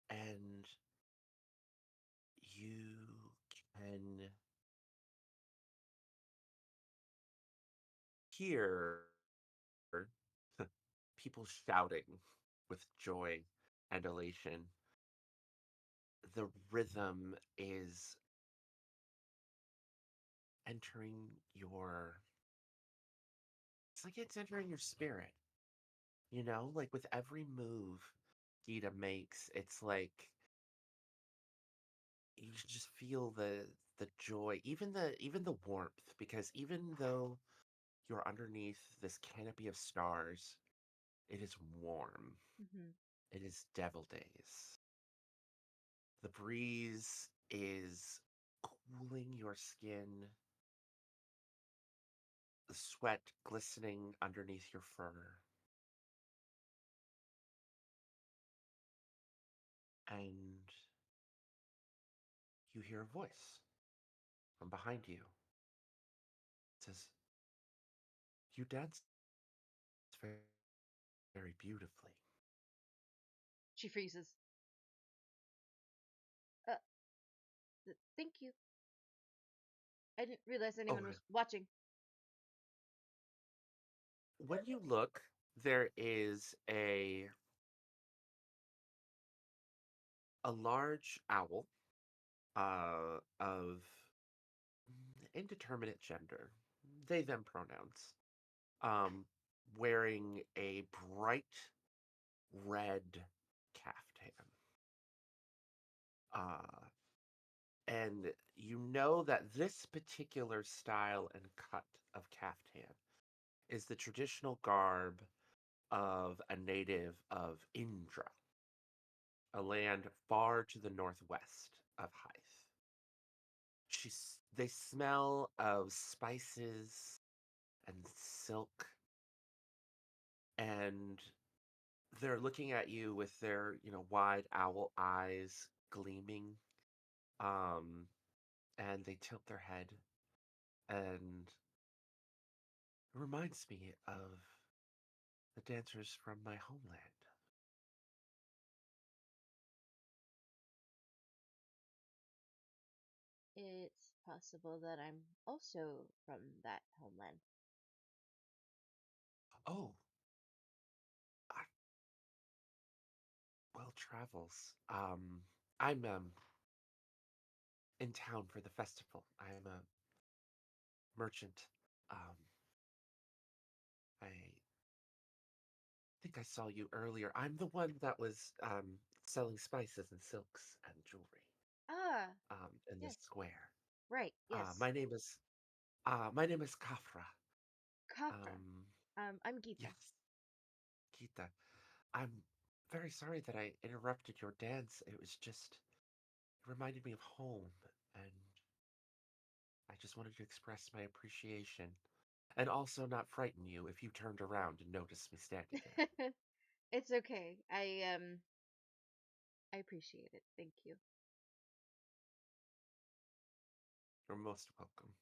and you can hear people shouting with joy and elation. The rhythm is entering your, it's like it's entering your spirit, you know, like with every move Gita makes, it's like you just feel the joy, even the warmth, because even though you're underneath this canopy of stars, it is warm. Hmm. It is devil days. The breeze is cooling your skin, the sweat glistening underneath your fur, and you hear a voice from behind you. It says, "You dance very, very beautifully." She freezes. Uh, thank you. I didn't realize Oh, anyone was watching. when you look, there is a large owl of indeterminate gender, they them pronouns, um, wearing a bright red caftan. Uh, and you know that this particular style and cut of caftan is the traditional garb of a native of Indra, a land far to the northwest of Hythe. They smell of spices and silk, and they're looking at you with their, wide owl eyes gleaming. Um, and they tilt their head, and it reminds me of the dancers from my homeland. It's possible that I'm also from that homeland. Oh, I, well, travels. I'm in town for the festival. I'm a merchant. Um, I think I saw you earlier. I'm the one that was selling spices and silks and jewelry Ah, in the yes. square. Right, Uh, yes. my name is my name is Kafra. Kafra. Um, I'm Gita. yes, Gita. I'm very sorry that I interrupted your dance. It was just, it reminded me of home, and I just wanted to express my appreciation and also not frighten you if you turned around and noticed me standing there. It's okay. I appreciate it. Thank you. You're most welcome.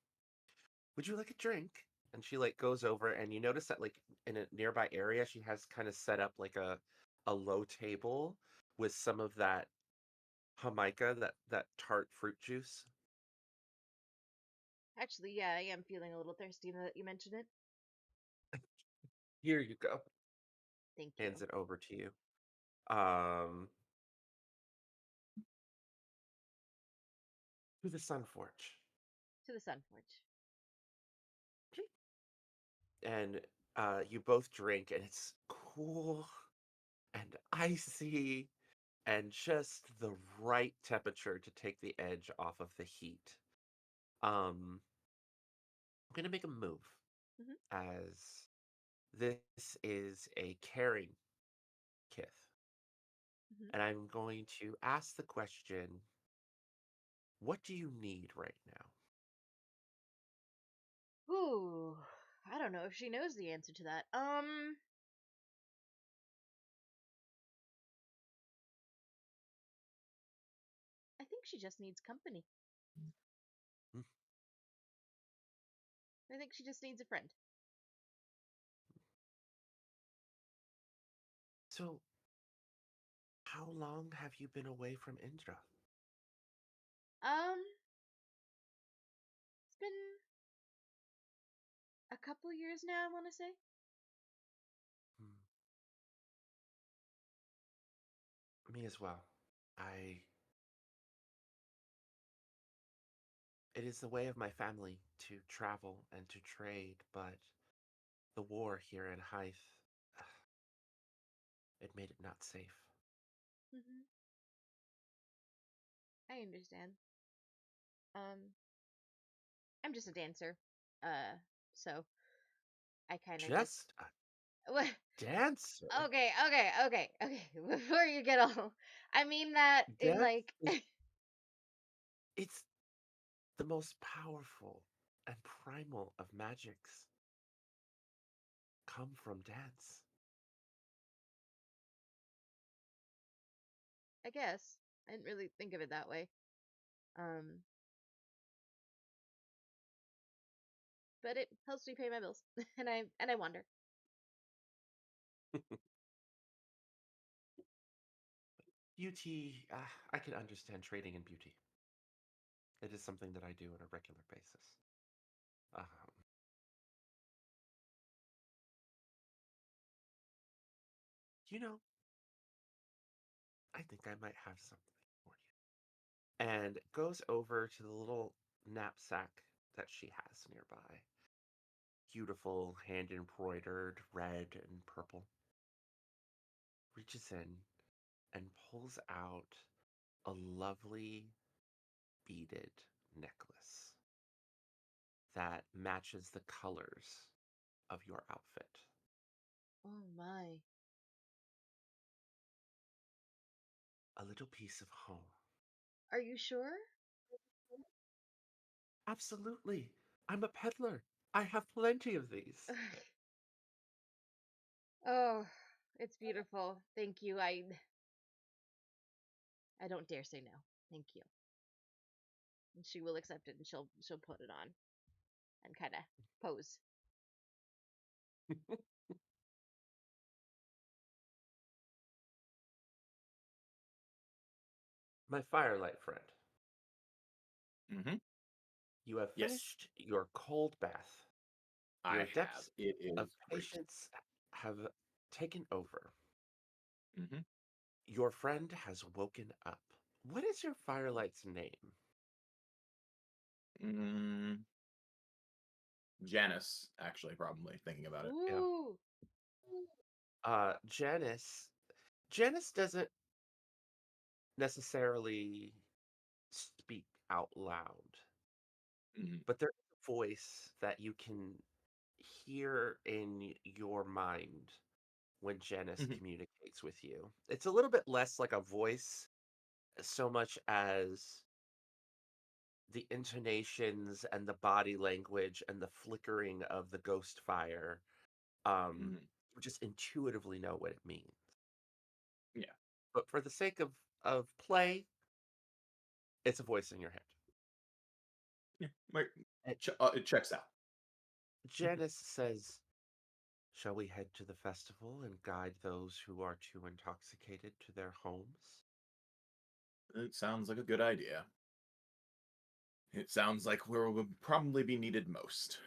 Would you like a drink? And she like goes over, and you notice that like in a nearby area she has kind of set up like a low table with some of that jamaica, that tart fruit juice. Actually, yeah, I am feeling a little thirsty now that you mention it. Here you go. Thank Hands you. it over to you. Um, to the Sun Forge. To the Sun Forge. And you both drink, and it's cool and icy and just the right temperature to take the edge off of the heat. I'm gonna make a move Mhm. as this is a caring kith, Mhm. and I'm going to ask the question, what do you need right now? Ooh, I don't know if she knows the answer to that. I think she just needs company. Hmm. I think she just needs a friend. So, how long have you been away from Indra? It's been a couple years now, I want to say. Hmm. Me as well. I. It is the way of my family to travel and to trade, but the war here in Hythe, it made it not safe. Mhm. I understand. Um, I'm just a dancer. So I kind of just. Just a dancer. Okay. Before you get all, I mean that in Dance like. is it's the most powerful and primal of magics come from dance. I guess I didn't really think of it that way. Um, but it helps me pay my bills, and I wander. Beauty, I can understand trading in beauty. It is something that I do on a regular basis. Um, you know, I think I might have something for you. And goes over to the little knapsack that she has nearby. Beautiful, hand embroidered, red and purple. Reaches in and pulls out a lovely beaded necklace that matches the colors of your outfit. Oh my. A little piece of home. Are you sure? Absolutely. I'm a peddler. I have plenty of these. Oh, it's beautiful. Thank you. I don't dare say no. Thank you. And she will accept it and she'll put it on and kind of pose. My firelight friend, Mm-hmm. you have Yes, finished your cold bath. I Your have. depths It of is great. patience have taken over. Mm-hmm. Your friend has woken up. What is your firelight's name? Mm, Janice, actually, probably thinking about it. Yeah. Ooh. Janice. Janice doesn't necessarily speak out loud, Mm-hmm. but there's a voice that you can hear in your mind when Janice Mm-hmm. communicates with you. It's a little bit less like a voice, so much as the intonations and the body language and the flickering of the ghost fire. Mm-hmm. You just intuitively know what it means. Yeah. But for the sake of play, it's a voice in your head. Yeah. Wait, And it checks out. Janice says, "Shall we head to the festival and guide those who are too intoxicated to their homes?" It sounds like a good idea. It sounds like where we'll probably be needed most.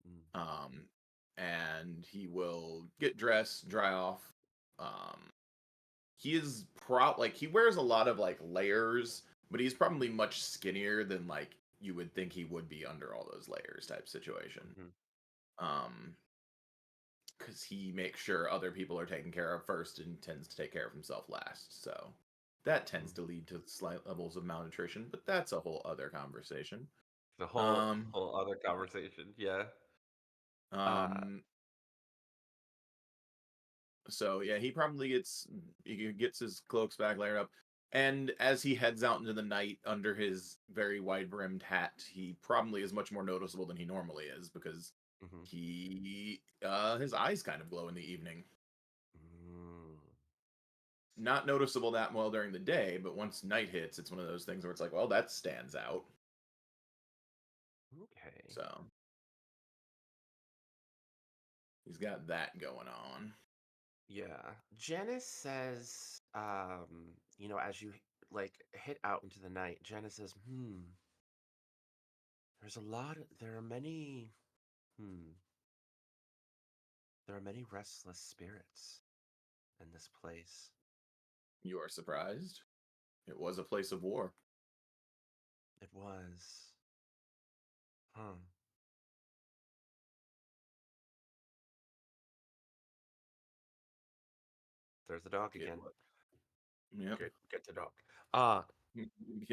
Mm. Um, and he will get dressed, dry off. Um, he is like he wears a lot of like layers, but he's probably much skinnier than like you would think he would be under all those layers type situation. Mhm. Um, because he makes sure other people are taken care of first and tends to take care of himself last. So that tends to lead to slight levels of malnutrition, but that's a whole other conversation. The Um, whole other conversation. Yeah. Uh, um, so yeah, he gets his cloaks back layered up. And as he heads out into the night under his very wide brimmed hat, he probably is much more noticeable than he normally is because mhm. his eyes kind of glow in the evening. Mm, Not noticeable that well during the day, but once night hits, it's one of those things where it's like, well, that stands out. okay. So he's got that going on. Yeah. Janice says, as you like hit out into the night, Janice says, there are many, hmm, there are many restless spirits in this place. You are surprised? It was a place of war. It was, huh. There's the dog It again. was. Yep. Get the dog. Uh,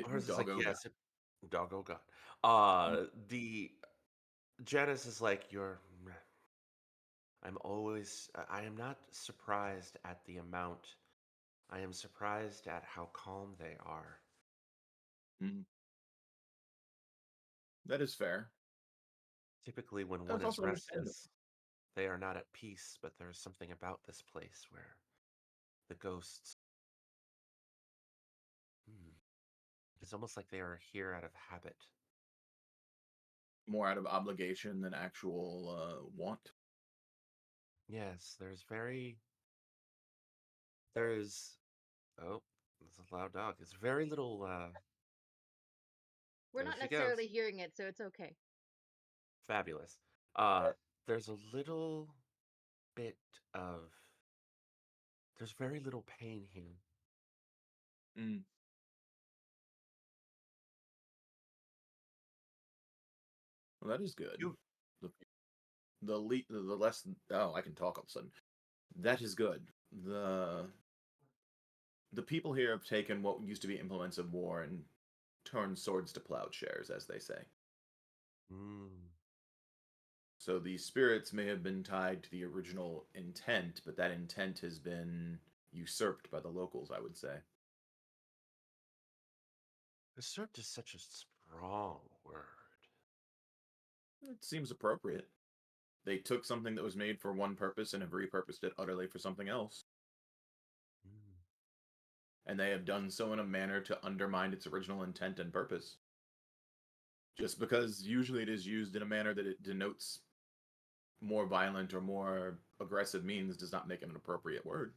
hers is like, Doggo guy. yes, doggo god. The Janice is like, I am not surprised at the amount. I am surprised at how calm they are. Mm, that is fair. Typically, when one That's is also understandable. restless, they are not at peace, but there's something about this place where the ghosts, hmm, it's almost like they are here out of habit. More out of obligation than actual want. Yes, there's, oh, that's a loud dog. It's very little, We're there not she goes. necessarily hearing it, so it's okay. Fabulous. Uh, there's a little bit of, there's very little pain here. Mm, well, that is good. You, The the less. Oh, I can talk all of a sudden. That is good. The the people here have taken what used to be implements of war and turned swords to plowshares, as they say. mm, So the spirits may have been tied to the original intent, but that intent has been usurped by the locals, I would say. usurped is such a strong word. It seems appropriate. They took something that was made for one purpose and have repurposed it utterly for something else. Mm. And they have done so in a manner to undermine its original intent and purpose. Just because usually it is used in a manner that it denotes more violent or more aggressive means does not make it an appropriate word.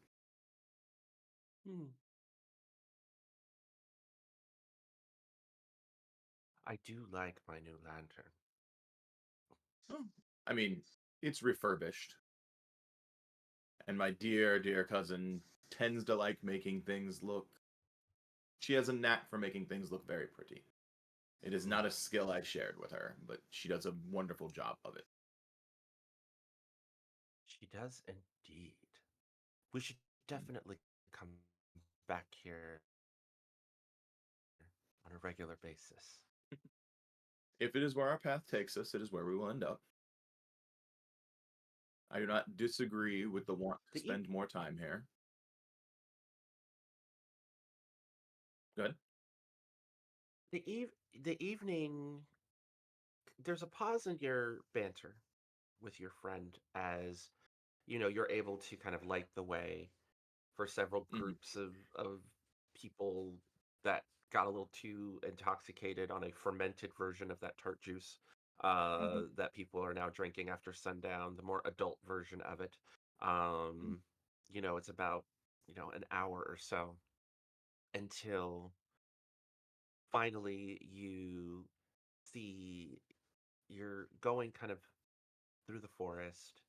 Hmm. I do like my new lantern. Oh, I mean, it's refurbished. And my dear, dear cousin tends to like making things look. She has a knack for making things look very pretty. It is Mm. not a skill I shared with her, but she does a wonderful job of it. She does indeed. We should definitely come back here on a regular basis. If it is where our path takes us, it is where we will end up. I do not disagree with the want to The eve- spend more time here. Good. the eve the evening there's a pause in your banter with your friend as you're able to kind of light the way for several Mm-hmm. groups of people that got a little too intoxicated on a fermented version of that tart juice Mm-hmm. that people are now drinking after sundown, the more adult version of it. Mm-hmm. It's about an hour or so until finally see you're going kind of through the forest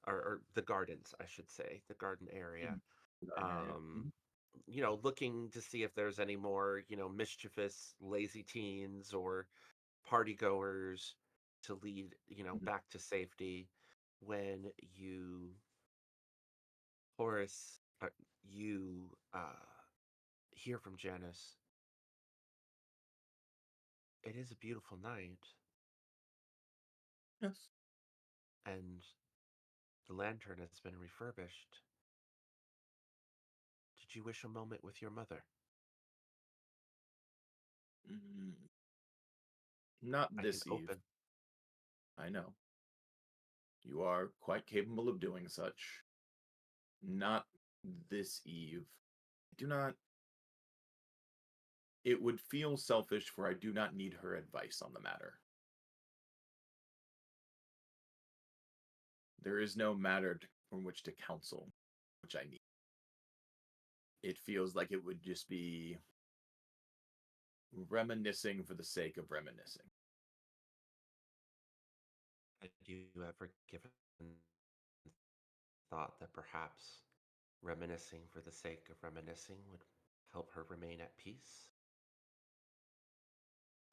or the gardens, I should say, the garden area. Garden area. Um, looking to see if there's any more, mischievous, lazy teens or party goers to lead, Mhm. back to safety when Horace, you hear from Janice. It is a beautiful night, Yes. and the lantern has been refurbished. Did you wish a moment with your mother? Mm, not I can this eve. open. I know. You are quite capable of doing such. Not this eve. I do not. It would feel selfish, for I do not need her advice on the matter. There is no matter from which to counsel, which I need. It feels like it would just be reminiscing for the sake of reminiscing. Had you ever given thought that perhaps reminiscing for the sake of reminiscing would help her remain at peace?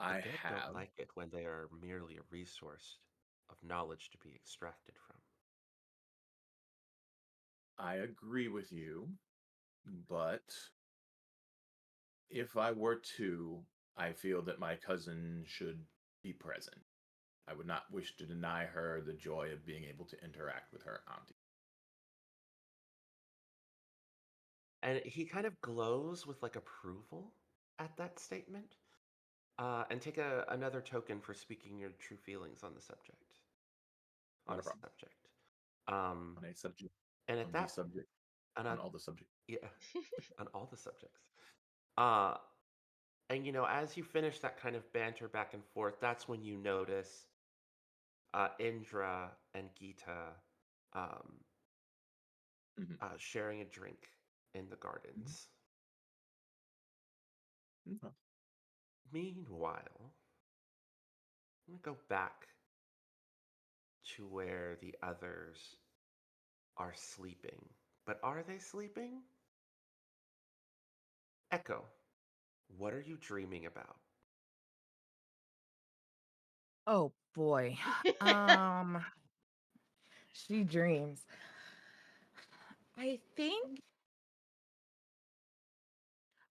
The I dead don't have. like it when they are merely a resource of knowledge to be extracted from. I agree with you, but if I were to, I feel that my cousin should be present. I would not wish to deny her the joy of being able to interact with her auntie. And he kind of glows with like approval at that statement. And take another token for speaking your true feelings on the subject. On Not a a problem. subject. Um, On a subject, and at on the that, subject, and on all the subjects. yeah, on all the subjects. Uh, and as you finish that kind of banter back and forth, that's when you notice Indra and Gita um, Mm-hmm. sharing a drink in the Mm-hmm. gardens. Mm-hmm. Meanwhile, I'm gonna go back to where the others are sleeping. But are they sleeping? Echo, what are you dreaming about? Oh boy. Um, she dreams. I think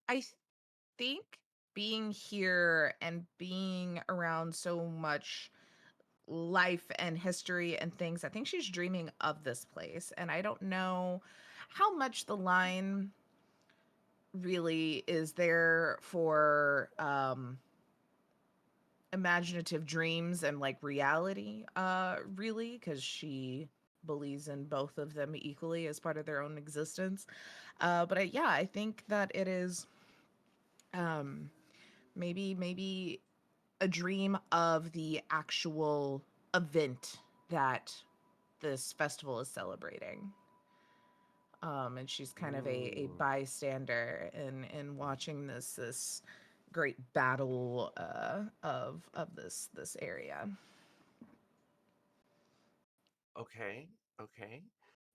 I think being here and being around so much life and history and things, I think she's dreaming of this place. And I don't know how much the line really is there for imaginative dreams and like reality, really, because she believes in both of them equally as part of their own existence. Yeah, I think that it is um maybe a dream of the actual event that this festival is celebrating. And she's kind of a Mm, bystander in watching this great battle of this area. okay, okay.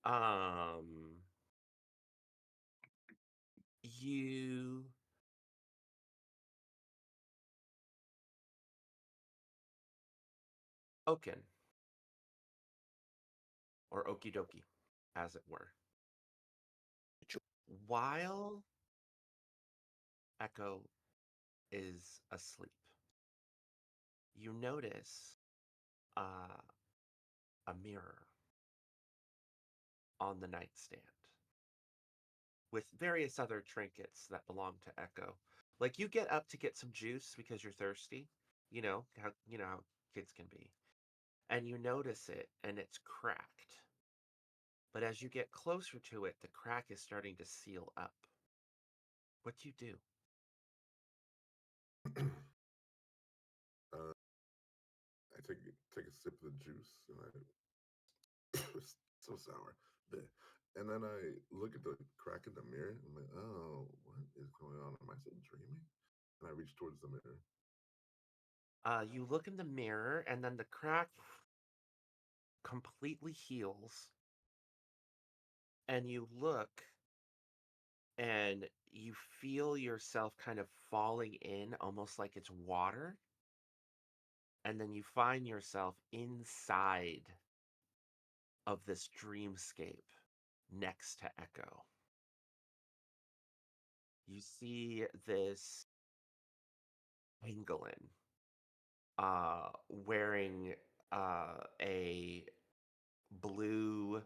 Um, you Oken, or okie dokie, as it were. While Echo is asleep, you notice uh, a mirror on the nightstand with various other trinkets that belong to Echo. Like you get up to get some juice because you're thirsty. You know how kids can be. And you notice it and it's cracked. But as you get closer to it, the crack is starting to seal up. What do you do? uh, I take a sip of the juice, and it's so sour. Bleh. And then I look at the crack in the mirror. I'm like, oh, what is going on? Am I still dreaming? And I reach towards the mirror. You look in the mirror and then the crack completely heals. And you look and you feel yourself kind of falling in almost like it's water. and then you find yourself inside of this dreamscape next to Echo. You see this pangolin wearing a blue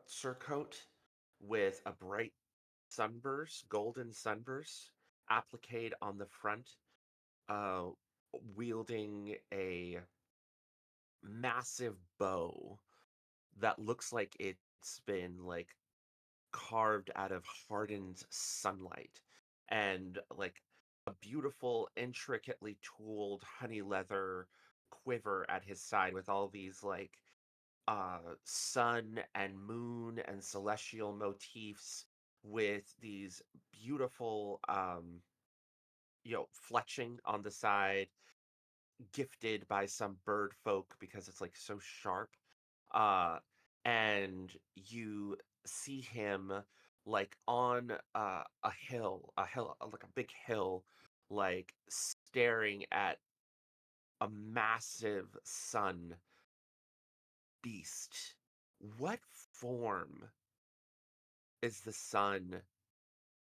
surcoat with a bright sunburst, golden sunburst, appliqued on the front, uh, wielding a massive bow that looks like it's been like carved out of hardened sunlight, and like a beautiful, intricately tooled honey leather quiver at his side with all these like sun and moon and celestial motifs with these beautiful fletching on the side, gifted by some bird folk because it's like so sharp. uh and you see him like on a hill, like a big hill, like staring at a massive sun beast. What form is the sun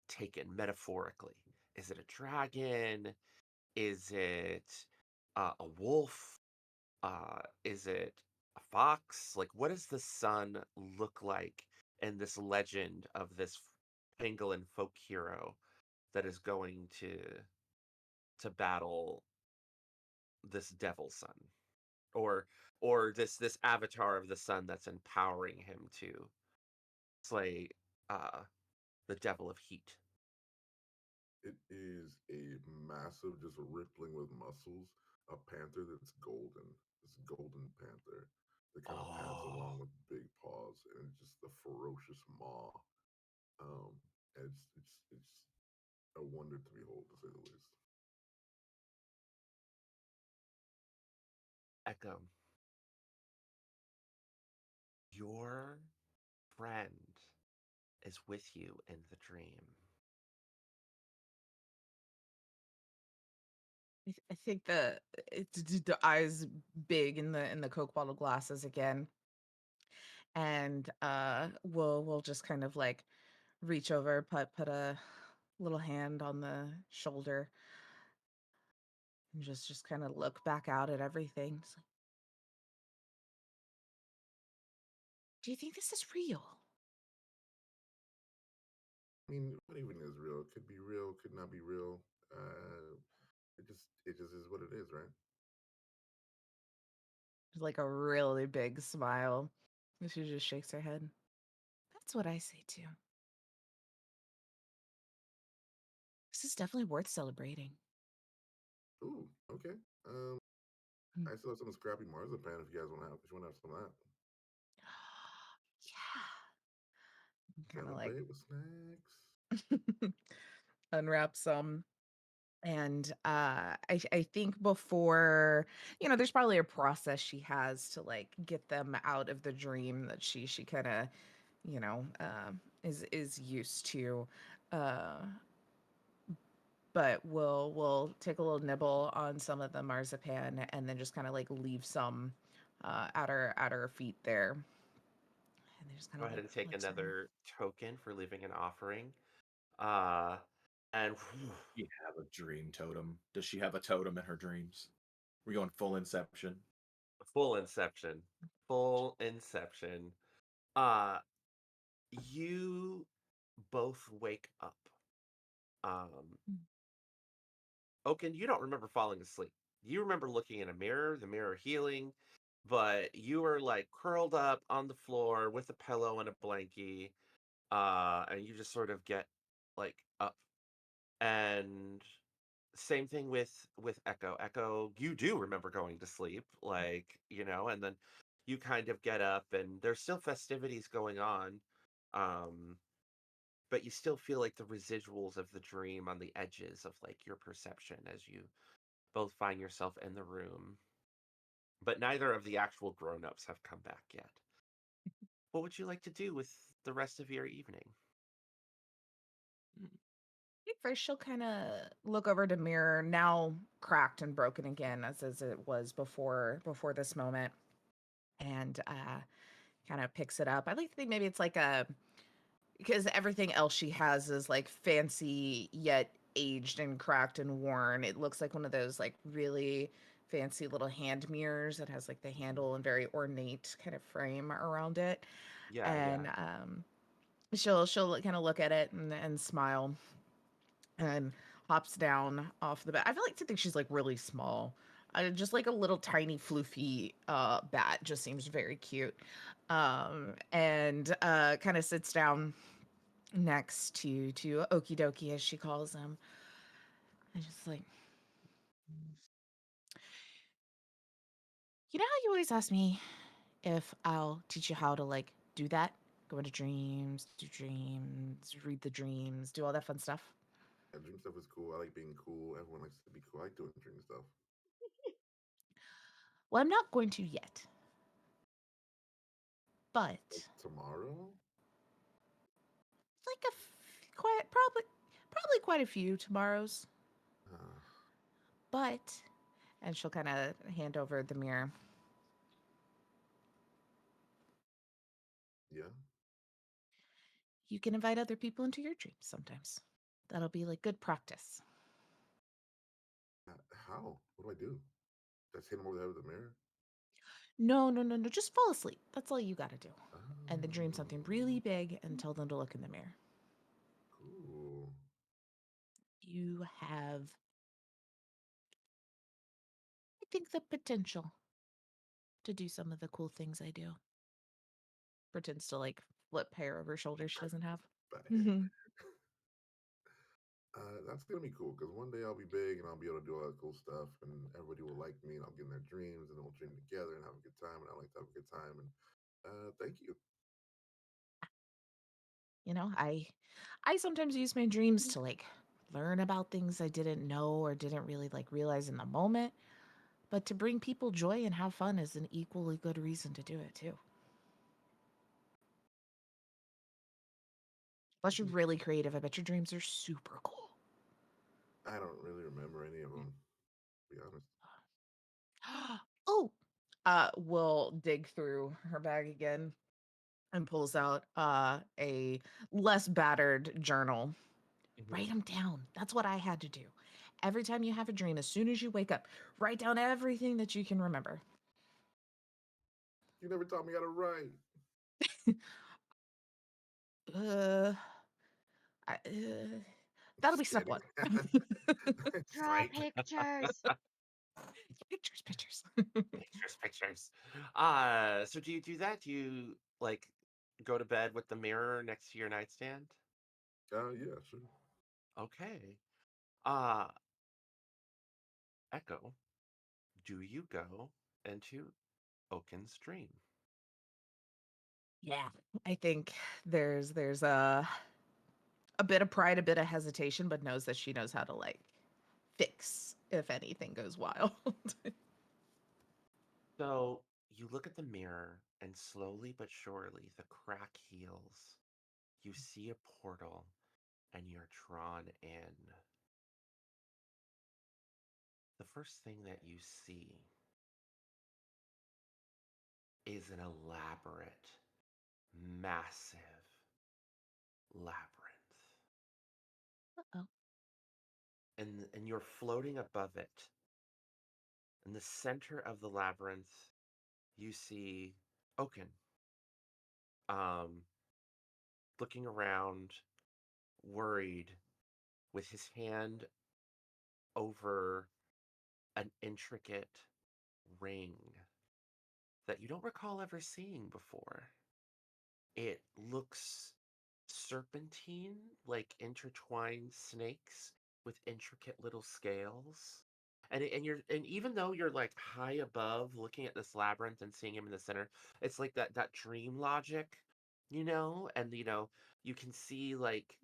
taken metaphorically? Is it a dragon? Is it a wolf? Is it a fox? Like, what does the sun look like in this legend of this pangolin folk hero that is going to battle this devil sun, or this avatar of the sun that's empowering him to slay uh, the devil of heat? It is a massive, just rippling with muscles, a panther that's golden. This golden panther that kind of pants Oh, along with big paws and just the ferocious maw. Um, and it's a wonder to behold, to say the least. Echo, your friend is with you in the dream. I think the eyes big in the Coke bottle glasses again, and we'll just kind of like reach over, put a little hand on the shoulder, and just kind of look back out at everything. Just like, do you think this is real? I mean, what even is real? It could be real, could not be real. It just is what it is, right? Just like a really big smile. And she just shakes her head. That's what I say too. This is definitely worth celebrating. Ooh, okay. Hmm. I still have some scrappy marzipan if you guys want to have. If you want to have some of that, Yeah. Kind of like celebrate with snacks. unwrap some. And I think before, there's probably a process she has to like get them out of the dream that she kind of, is used to. Uh, but we'll take a little nibble on some of the marzipan and then just kind of like leave some at her feet there, and they just kind Go of ahead like and take looks around. another token for leaving an offering. Uh, and You have a dream totem. Does she have a totem in her dreams? We're going full Inception. full inception. Full inception. Uh, you both wake up. Um, Mm. Oaken, you don't remember falling asleep. You remember looking in a mirror, the mirror healing, but you were like curled up on the floor with a pillow and a blankie, and you just sort of get like up. And same thing with Echo. Echo, you do remember going to sleep, like, and then you kind of get up and there's still festivities going on. Um, but you still feel like the residuals of the dream on the edges of like your perception as you both find yourself in the room. But neither of the actual grown-ups have come back yet. What would you like to do with the rest of your evening? Mm. think first she'll kind of look over to mirror, now cracked and broken again, as it was before this moment, and kind of picks it up. I like to think maybe it's like a, because everything else she has is like fancy yet aged and cracked and worn. It looks like one of those like really fancy little hand mirrors that has like the handle and very ornate kind of frame around it. Yeah, yeah. And she'll kind of look at it and smile and hops down off the bed. I feel like to think she's like really small. Just like a little tiny floofy bat just seems very cute. And kind of sits down next to Okie Dokie, as she calls him. And just like, you know how you always ask me if I'll teach you how to like do that? Go into dreams, do dreams, read the dreams, do all that fun stuff. Yeah, dream stuff is cool. I like being cool. Everyone likes to be cool. I like doing dream stuff. Well, I'm not going to yet. But Like tomorrow? like quite probably quite a few tomorrows. Uh, But and she'll kind of hand over the mirror. yeah. You can invite other people into your dreams sometimes. That'll be like good practice. How? What do I do? Just hit him over the head with a mirror? No, no, no, no. Just fall asleep. That's all you got to do. And then dream something really Oh, big and tell them to look in the mirror. cool. You have, I think, the potential to do some of the cool things I do. Pretends to like flip hair over shoulders she doesn't have. But Mhm. that's gonna be cool because one day I'll be big and I'll be able to do all that cool stuff, and everybody will like me, and I'll get in their dreams, and then we'll dream together and have a good time, and I like to have a good time. And thank you. You know, I sometimes use my dreams to like learn about things I didn't know or didn't really like realize in the moment, but to bring people joy and have fun is an equally good reason to do it too. Unless you're really creative, I bet your dreams are super cool. I don't really remember any of them, to be honest. Oh, will dig through her bag again and pulls out a less battered journal. Mhm. Write them down. That's what I had to do. Every time you have a dream, as soon as you wake up, write down everything that you can remember. You never taught me how to write. Uh, that'll be Just step kidding. one. Draw Psych. pictures. Pictures, pictures. Pictures, pictures. So do you do that? Do you like go to bed with the mirror next to your nightstand? Yeah, sure. Okay. Uh, Echo, do you go into Oaken's dream? Yeah, I think there's a bit of pride, a bit of hesitation, but knows that she knows how to like fix if anything goes wild. So you look at the mirror, and slowly but surely the crack heals. You see a portal, and you're drawn in. The first thing that you see is an elaborate, massive labyrinth. Uh-oh. And you're floating above it. In the center of the labyrinth, you see Oaken, um, looking around, worried, with his hand over an intricate ring that you don't recall ever seeing before. It looks serpentine, like intertwined snakes with intricate little scales. And even though you're like high above looking at this labyrinth and seeing him in the center, it's like that dream logic, and you can see like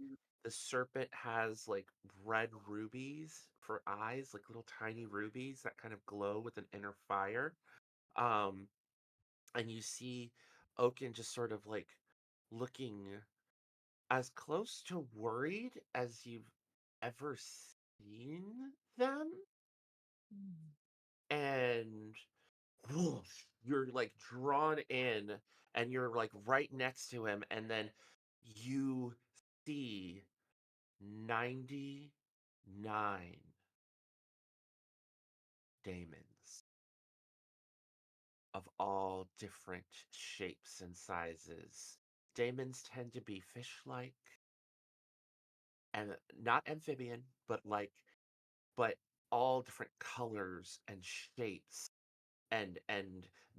the serpent has like red rubies for eyes, like little tiny rubies that kind of glow with an inner fire. Um, and you see Oaken just sort of like looking as close to worried as you've ever seen them. And whoosh, you're like drawn in and you're like right next to him. And then you see 99 daemons of all different shapes and sizes. Daemons tend to be fish-like and not amphibian, but all different colors and shapes and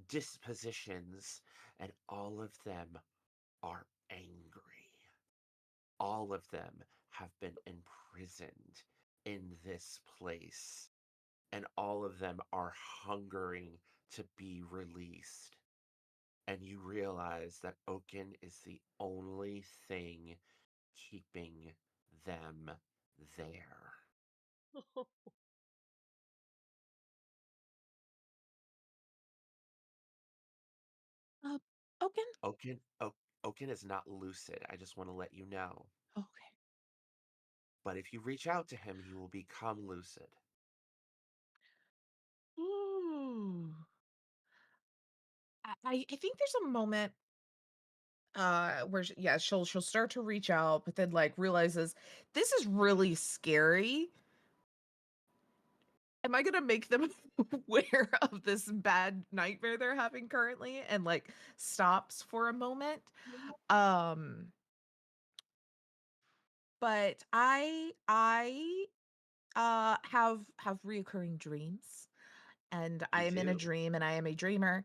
dispositions, and all of them are angry. All of them have been imprisoned in this place, and all of them are hungering to be released. And you realize that Oaken is the only thing keeping them there. Uh, Oaken? Oaken is not lucid. I just want to let you know. Okay. But if you reach out to him, he will become lucid. Ooh. I think there's a moment where she'll start to reach out, but then like realizes this is really scary. Am I gonna make them aware of this bad nightmare they're having currently, and like stops for a moment? Um, but I have reoccurring dreams, and I You am in a do. dream, and I am a dreamer,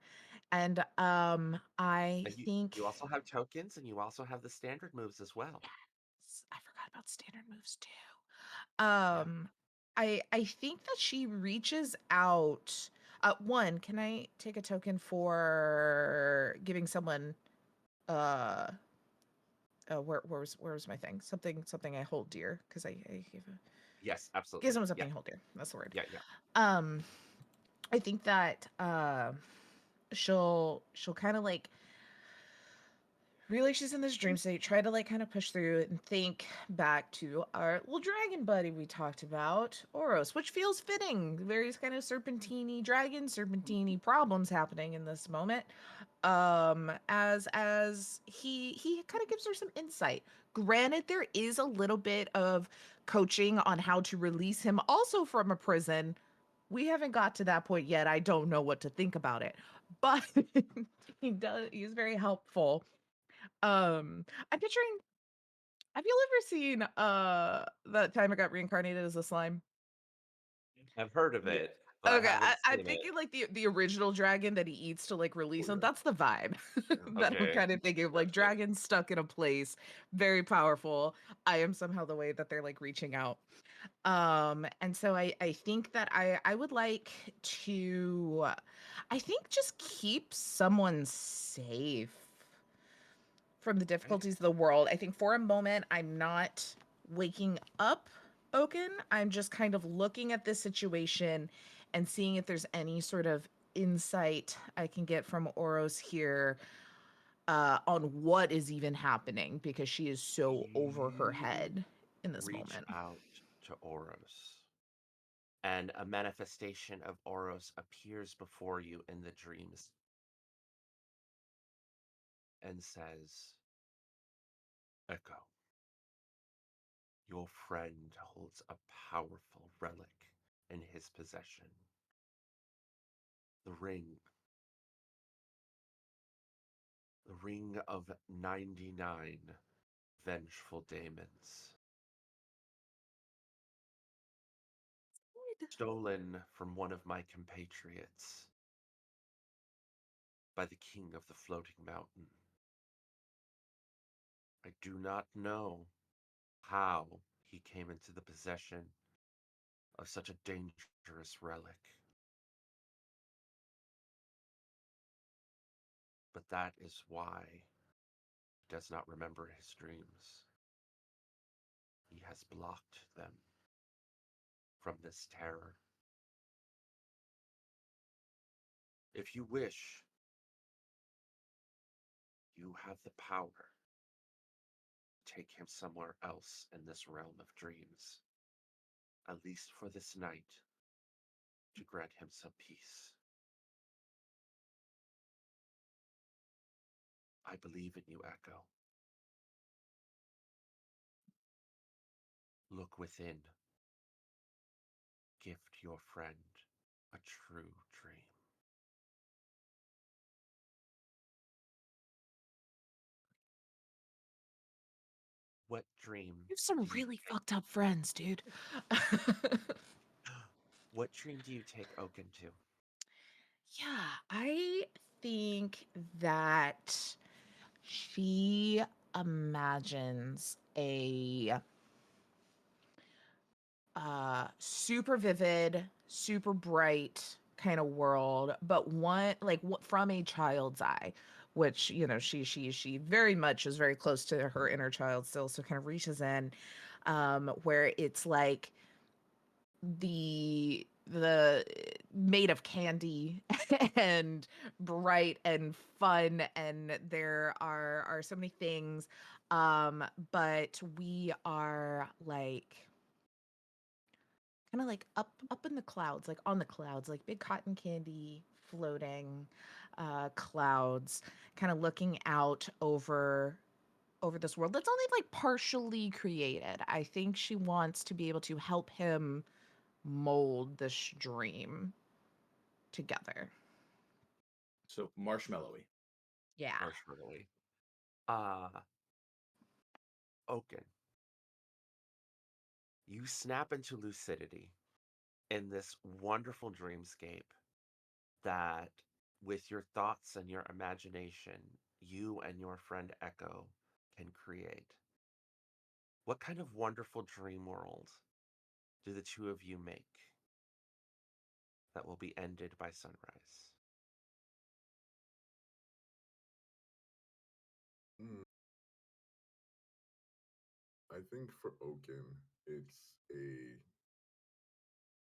and I And think you also have tokens and you also have the standard moves as well. yes, I forgot about standard moves too. Yeah. I think that she reaches out. One, can I take a token for giving someone uh where was my thing? Something I hold dear because I Yes, give absolutely. someone Yeah. something I hold dear. That's the word. Yeah, yeah. Um, I think that she'll kind of like really she's in this dream state, try to like kind of push through it and think back to our little dragon buddy we talked about, Oros, which feels fitting. Various kind of serpentine problems happening in this moment. As he kind of gives her some insight. Granted, there is a little bit of coaching on how to release him also from a prison. We haven't got to that point yet. I don't know what to think about it. But he's very helpful. I'm picturing, have you ever seen that time I got reincarnated as a slime? I've heard of Yeah. it, but I Okay, haven't I'm seen it. thinking like the original dragon that he eats to like release Oh him. yeah. That's the vibe Yeah. that I'm Okay. kind of thinking of, like Gotcha. dragons stuck in a place, very powerful. I am somehow the way that they're like reaching out. And so I think that I would like to, I think just keep someone safe from the Right? difficulties of the world. I think for a moment, I'm not waking up Oaken. I'm just kind of looking at this situation and seeing if there's any sort of insight I can get from Oros here on what is even happening because she is so over her You head in this reach moment. out to Oros, and a manifestation of Oros appears before you in the dreams and says, Echo, your friend holds a powerful relic in his possession. The ring. The ring of 99 vengeful daemons. Stolen from one of my compatriots by the king of the floating mountain. I do not know how he came into the possession of such a dangerous relic, but that is why he does not remember his dreams. He has blocked them from this terror. If you wish, you have the power to take him somewhere else in this realm of dreams. at least for this night, to grant him some peace. I believe in you, Echo. Look within. Gift your friend a true dream. What dream You have some do you really take? fucked up friends, dude. What dream do you take Oaken to? Yeah, I think that she imagines a super vivid, super bright kind of world, but one like from a child's eye, which she very much is very close to her inner child still, so kind of reaches in, where it's like the made of candy and bright and fun, and there are so many things, but we are like kind of like up in the clouds, like on the clouds, like big cotton candy floating clouds, kind of looking out over this world that's only like partially created. I think she wants to be able to help him mold this dream together. So marshmallowy. Yeah. Marshmallowy. Uh, Oaken, you snap into lucidity in this wonderful dreamscape that, with your thoughts and your imagination, you and your friend Echo can create. What kind of wonderful dream world do the two of you make that will be ended by sunrise? Mm, I think for Oaken, it's a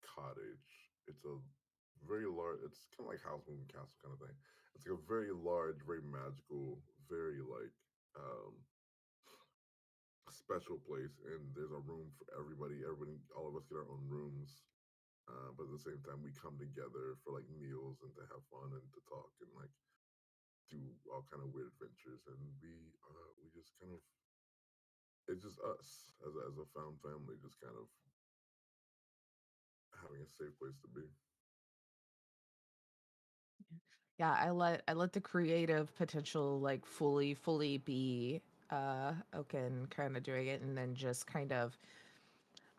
cottage. It's a very large. It's kind of like House Moving Castle kind of thing. It's like a very large, very magical, very like um special place. And there's a room for everybody. Everybody, all of us get our own rooms. But at the same time, we come together for like meals and to have fun and to talk and like do all kind of weird adventures. And we just kind of it's just us as a found family, just kind of having a safe place to be. Yeah, I let the creative potential like fully be Oaken kind of doing it, and then just kind of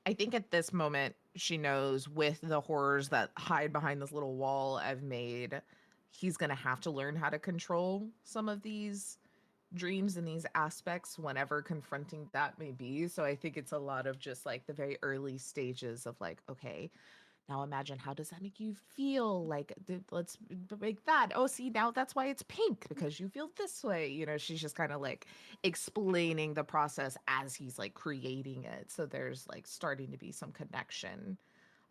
I think at this moment she knows with the horrors that hide behind this little wall I've made, he's going to have to learn how to control some of these dreams and these aspects whenever confronting that may be. So I think it's a lot of just like the very early stages of like, okay, now imagine how does that make you feel? Like, let's make that. Oh, see, now that's why it's pink because you feel this way. She's just kind of like explaining the process as he's like creating it. So there's like starting to be some connection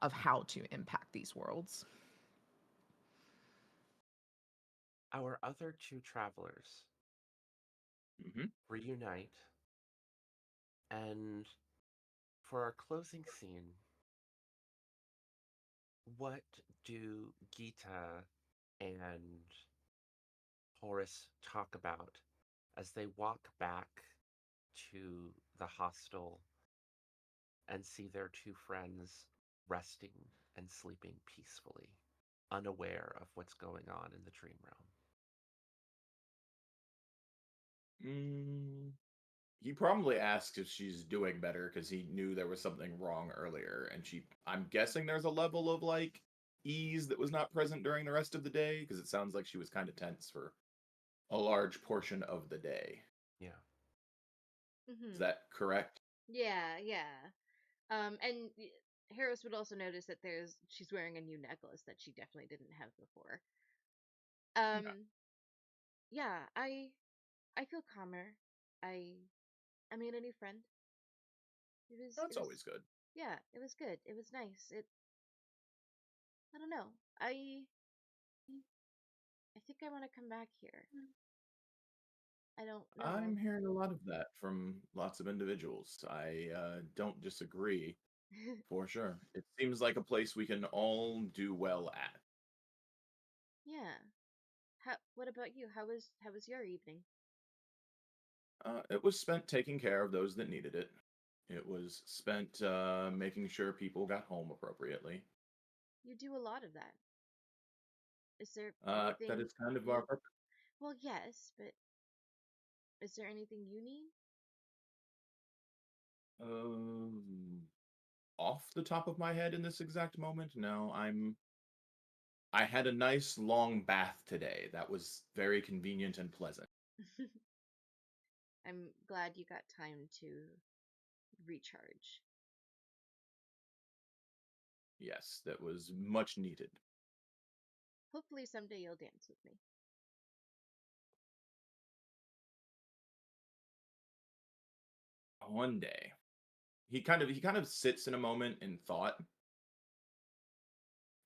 of how to impact these worlds. Our other two travelers Hmm. reunite, and for our closing scene, what do Gita and Horace talk about as they walk back to the hostel and see their two friends resting and sleeping peacefully, unaware of what's going on in the dream realm? Mm, he probably asks if she's doing better because he knew there was something wrong earlier, and I'm guessing there's a level of like ease that was not present during the rest of the day because it sounds like she was kind of tense for a large portion of the day. Yeah. Is Hmm. that correct? Yeah, yeah. And Harris would also notice that she's wearing a new necklace that she definitely didn't have before. Yeah, Um, yeah, I feel calmer. I I made a new friend. It that's was always good. yeah, it was good. It was nice. I don't know. I think I want to come back here. I don't know. I'm hearing a lot of that from lots of individuals. I don't disagree. For sure. It seems like a place we can all do well at. Yeah. What about you? How was your evening? It was spent taking care of those that needed it. It was spent making sure people got home appropriately. You do a lot of that. Is there That anything is kind of our you purpose. Well, yes, but is there anything you need? Um, Off the top of my head in this exact moment, no. I had a nice long bath today. That was very convenient and pleasant. I'm glad you got time to recharge. Yes, that was much needed. Hopefully someday you'll dance with me. One day. He kind of sits in a moment in thought,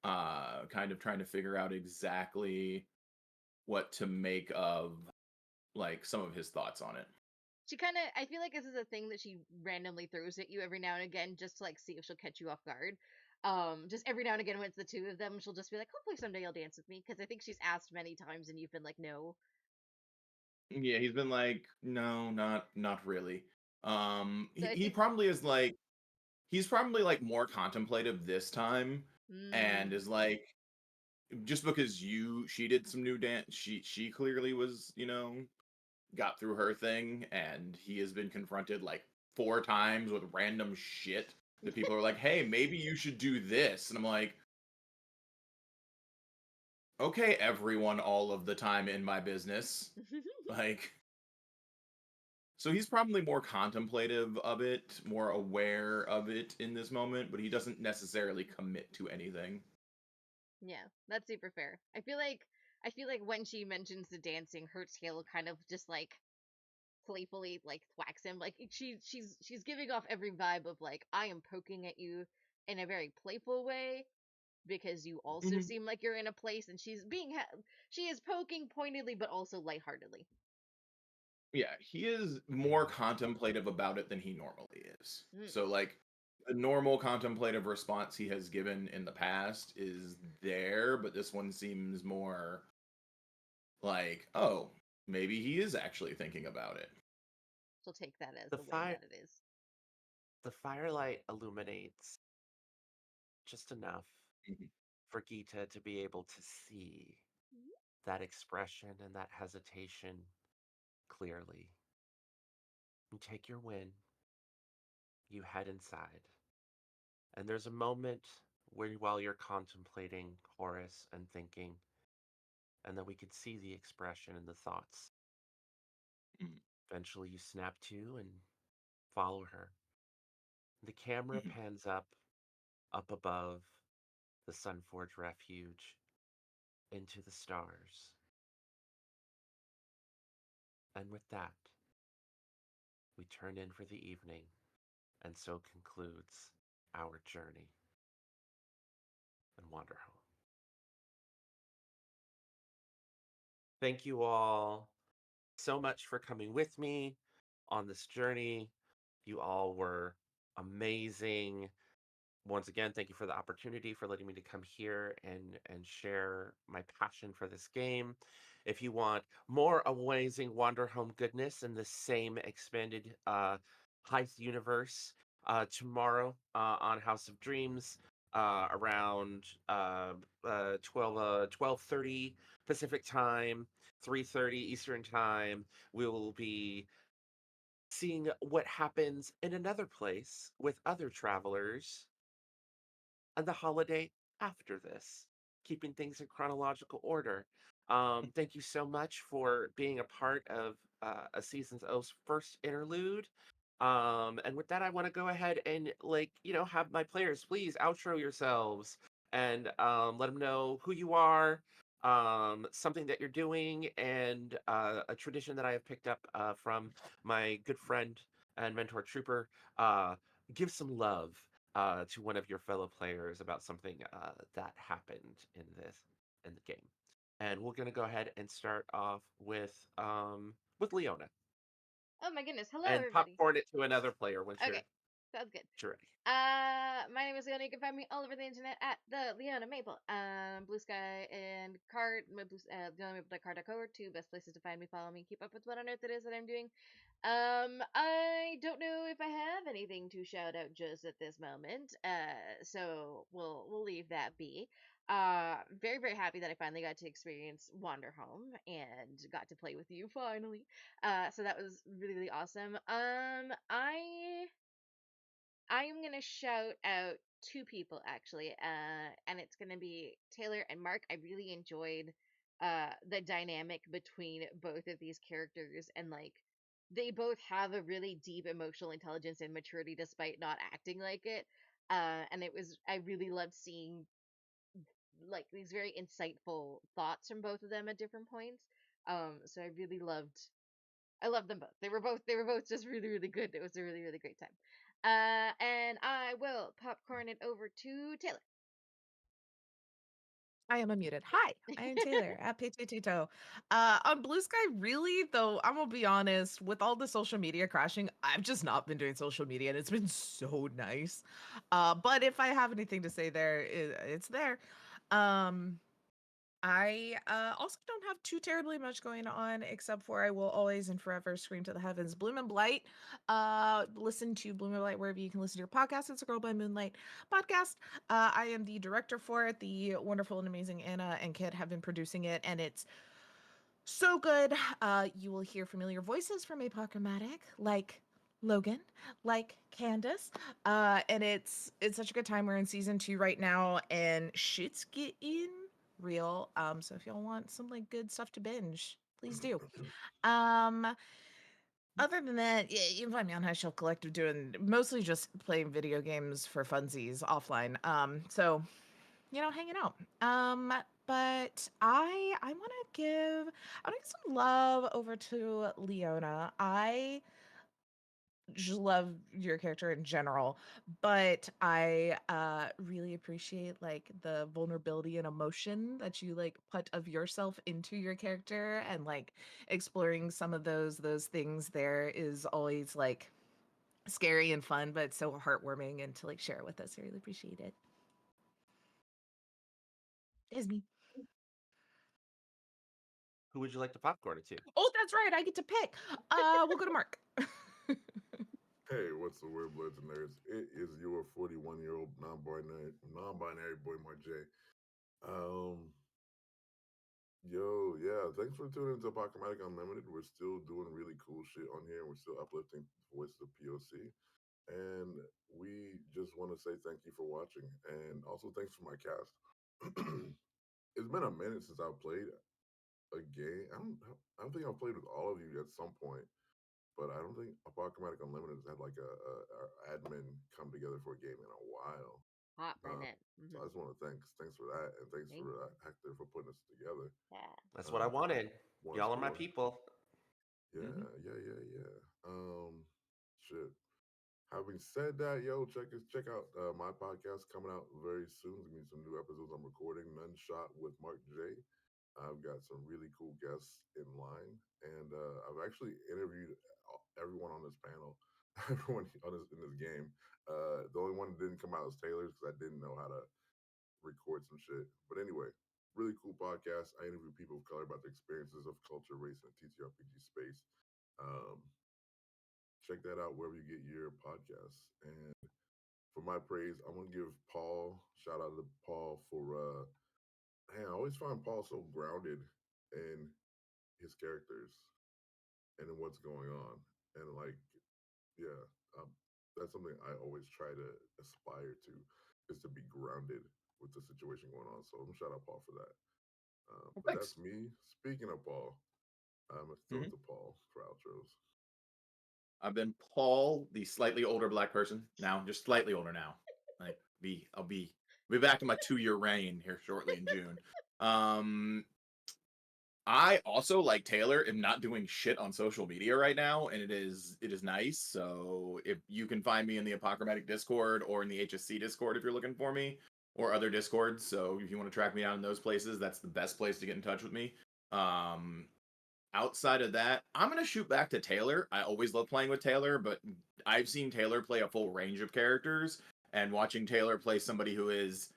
kind of trying to figure out exactly what to make of like some of his thoughts on it. I feel like this is a thing that she randomly throws at you every now and again just to like see if she'll catch you off guard. Just every now and again when it's the two of them, she'll just be like, hopefully someday you'll dance with me. Because I think she's asked many times and you've been like, no. Yeah, he's been like, no, not really. So He, I he think, probably is like he's probably like more contemplative this time and mm, is like just because she did some new dance she clearly was, got through her thing and he has been confronted like four times with random shit that people are like, "Hey, maybe you should do this." And I'm like, "Okay, everyone all of the time in my business." Like so he's probably more contemplative of it, more aware of it in this moment, but he doesn't necessarily commit to anything. yeah, that's super fair. I feel like when she mentions the dancing, her tail kind of just like playfully like thwacks him. Like she's giving off every vibe of like I am poking at you in a very playful way because you also Mhm. seem like you're in a place, and she is poking pointedly but also lightheartedly. Yeah, he is more contemplative about it than he normally is. Mm. So, like, the normal contemplative response he has given in the past is there, but this one seems more like, oh, maybe he is actually thinking about it. She'll take that as The the way fire that it is. the firelight illuminates just enough Mhm. for Gita to be able to see that expression and that hesitation clearly. You take your win, you head inside, and there's a moment where while you're contemplating Horace and thinking, and then we could see the expression and the thoughts. Mhm. Eventually you snap to and follow her. The camera Mhm. pans up above the Sunforge Refuge, into the stars. And with that, we turn in for the evening, and so concludes our journey in Wanderhome. Thank you all so much for coming with me on this journey. You all were amazing. Once again, thank you for the opportunity for letting me to come here and share my passion for this game. If you want more amazing Wander Home goodness in the same expanded heist universe, tomorrow on House of Dreams, around 12:30 Pacific time, 3:30 Eastern time, we will be seeing what happens in another place with other travelers and the holiday after this, keeping things in chronological order. Thank you so much for being a part of a season's O's first interlude. And with that, I want to go ahead and have my players please outro yourselves and let them know who you are, something that you're doing, and a tradition that I have picked up from my good friend and mentor Trooper. Give some love to one of your fellow players about something that happened in the game. And we're gonna go ahead and start off with Leona Oh my goodness. Hello and everybody. popcorn it to another player once you're Okay. Sounds good. Sure. My name is Leona. You can find me all over the internet at the Leona Maple. Blue Sky and Card. My blue, LeonaMaple.card.co are two best places to find me, follow me, keep up with what on earth it is that I'm doing. I don't know if I have anything to shout out just at this moment. So we'll leave that be. Very very happy that I finally got to experience Wanderhome and got to play with you finally. So that was really really awesome. I am gonna shout out two people actually, and it's gonna be Taylor and Mark. I really enjoyed the dynamic between both of these characters, and like they both have a really deep emotional intelligence and maturity despite not acting like it. And it was I really loved seeing like these very insightful thoughts from both of them at different points. So I loved them both. They were both just really really good. It was a really really great time. And I will popcorn it over to Taylor. I am unmuted. Hi, I am Taylor at Tito. On Blue Sky, really though, I'm gonna be honest. With all the social media crashing, I've just not been doing social media, and it's been so nice. But if I have anything to say there, it's there. Um, I also don't have too terribly much going on, except for I will always and forever scream to the heavens, Bloom and Blight. Listen to Bloom and Blight wherever you can listen to your podcast. It's a Girl by Moonlight podcast. I am the director for it. The wonderful and amazing Anna and Kit have been producing it, and it's so good. You will hear familiar voices from Apoc, like Logan, like Candace. And it's such a good time. We're in season 2 right now, and shit's getting real. So if y'all want some like good stuff to binge, please do. Um, Other than that, yeah, you can find me on High Shelf Collective doing mostly just playing video games for funsies offline. So hanging out. But I want to give some love over to Leona. I just love your character in general, but I really appreciate like the vulnerability and emotion that you like put of yourself into your character, and like exploring some of those things there is always like scary and fun, but so heartwarming, and to like share it with us. I really appreciate it. Disney. Who would you like to popcorn it to? Oh, that's right. I get to pick. We'll go to Mark. Hey, what's the word, Bloods and Nerds? It is your 41-year-old non-binary boy, Mark J. Um, Yo, yeah, thanks for tuning into Apocalyptic Unlimited. We're still doing really cool shit on here. We're still uplifting voices of POC. And we just want to say thank you for watching. And also thanks for my cast. It's been a minute since I've played a game. I don't think I've played with all of you at some point, but I don't think Apocalyptic Unlimited has had like a admin come together for a game in a while. Hot Uh, minute. so I just want to thanks for that, and thanks Thank for Hector for putting us together. yeah. That's what I Uh, wanted. once Y'all are my more. people. Yeah, Mhm. yeah. Shit. Having said that, yo, check out my podcast coming out very soon. There's gonna be some new episodes I'm recording. None Shot with Mark J. I've got some really cool guests in line, and I've actually interviewed everyone on this panel, everyone in this game. The only one that didn't come out was Taylor's because I didn't know how to record some shit. But anyway, really cool podcast. I interview people of color about the experiences of culture, race, and the TTRPG space. Um, Check that out wherever you get your podcasts. And for my praise, I'm gonna give Paul shout out to Paul for man, I always find Paul so grounded in his characters and in what's going on. And like, yeah, that's something I always try to aspire to, is to be grounded with the situation going on. So I'm gonna shout out Paul for that. Well, But thanks. that's me. Speaking of Paul, I'm gonna throw Mhm. it to Paul for outros. I've been Paul, the slightly older black person. Now, just slightly older now. Like I'll be back in my 2-year reign here shortly in June. Um, I also, like Taylor, am not doing shit on social media right now, and it is nice. So if you can find me in the Apochromatic Discord or in the HSC Discord if you're looking for me, or other Discords. So if you want to track me down in those places, that's the best place to get in touch with me. Um, outside of that, I'm gonna shoot back to Taylor. I always love playing with Taylor, but I've seen Taylor play a full range of characters, and watching Taylor play somebody who is,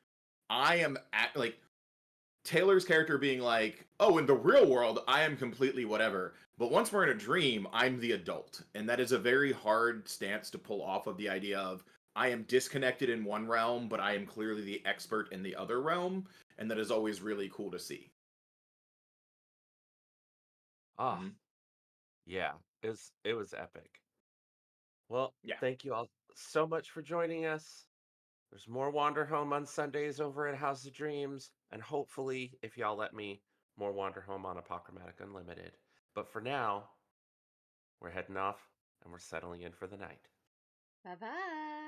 I am at like Taylor's character being like, oh, in the real world, I am completely whatever. But once we're in a dream, I'm the adult. And that is a very hard stance to pull off of the idea of I am disconnected in one realm, but I am clearly the expert in the other realm. And that is always really cool to see. Ah, Mhm. yeah, it was epic. Well, Yeah. thank you all so much for joining us. There's more Wanderhome on Sundays over at House of Dreams, and hopefully, if y'all let me, more Wanderhome on Apochromatic Unlimited. But for now, we're heading off and we're settling in for the night. Bye bye.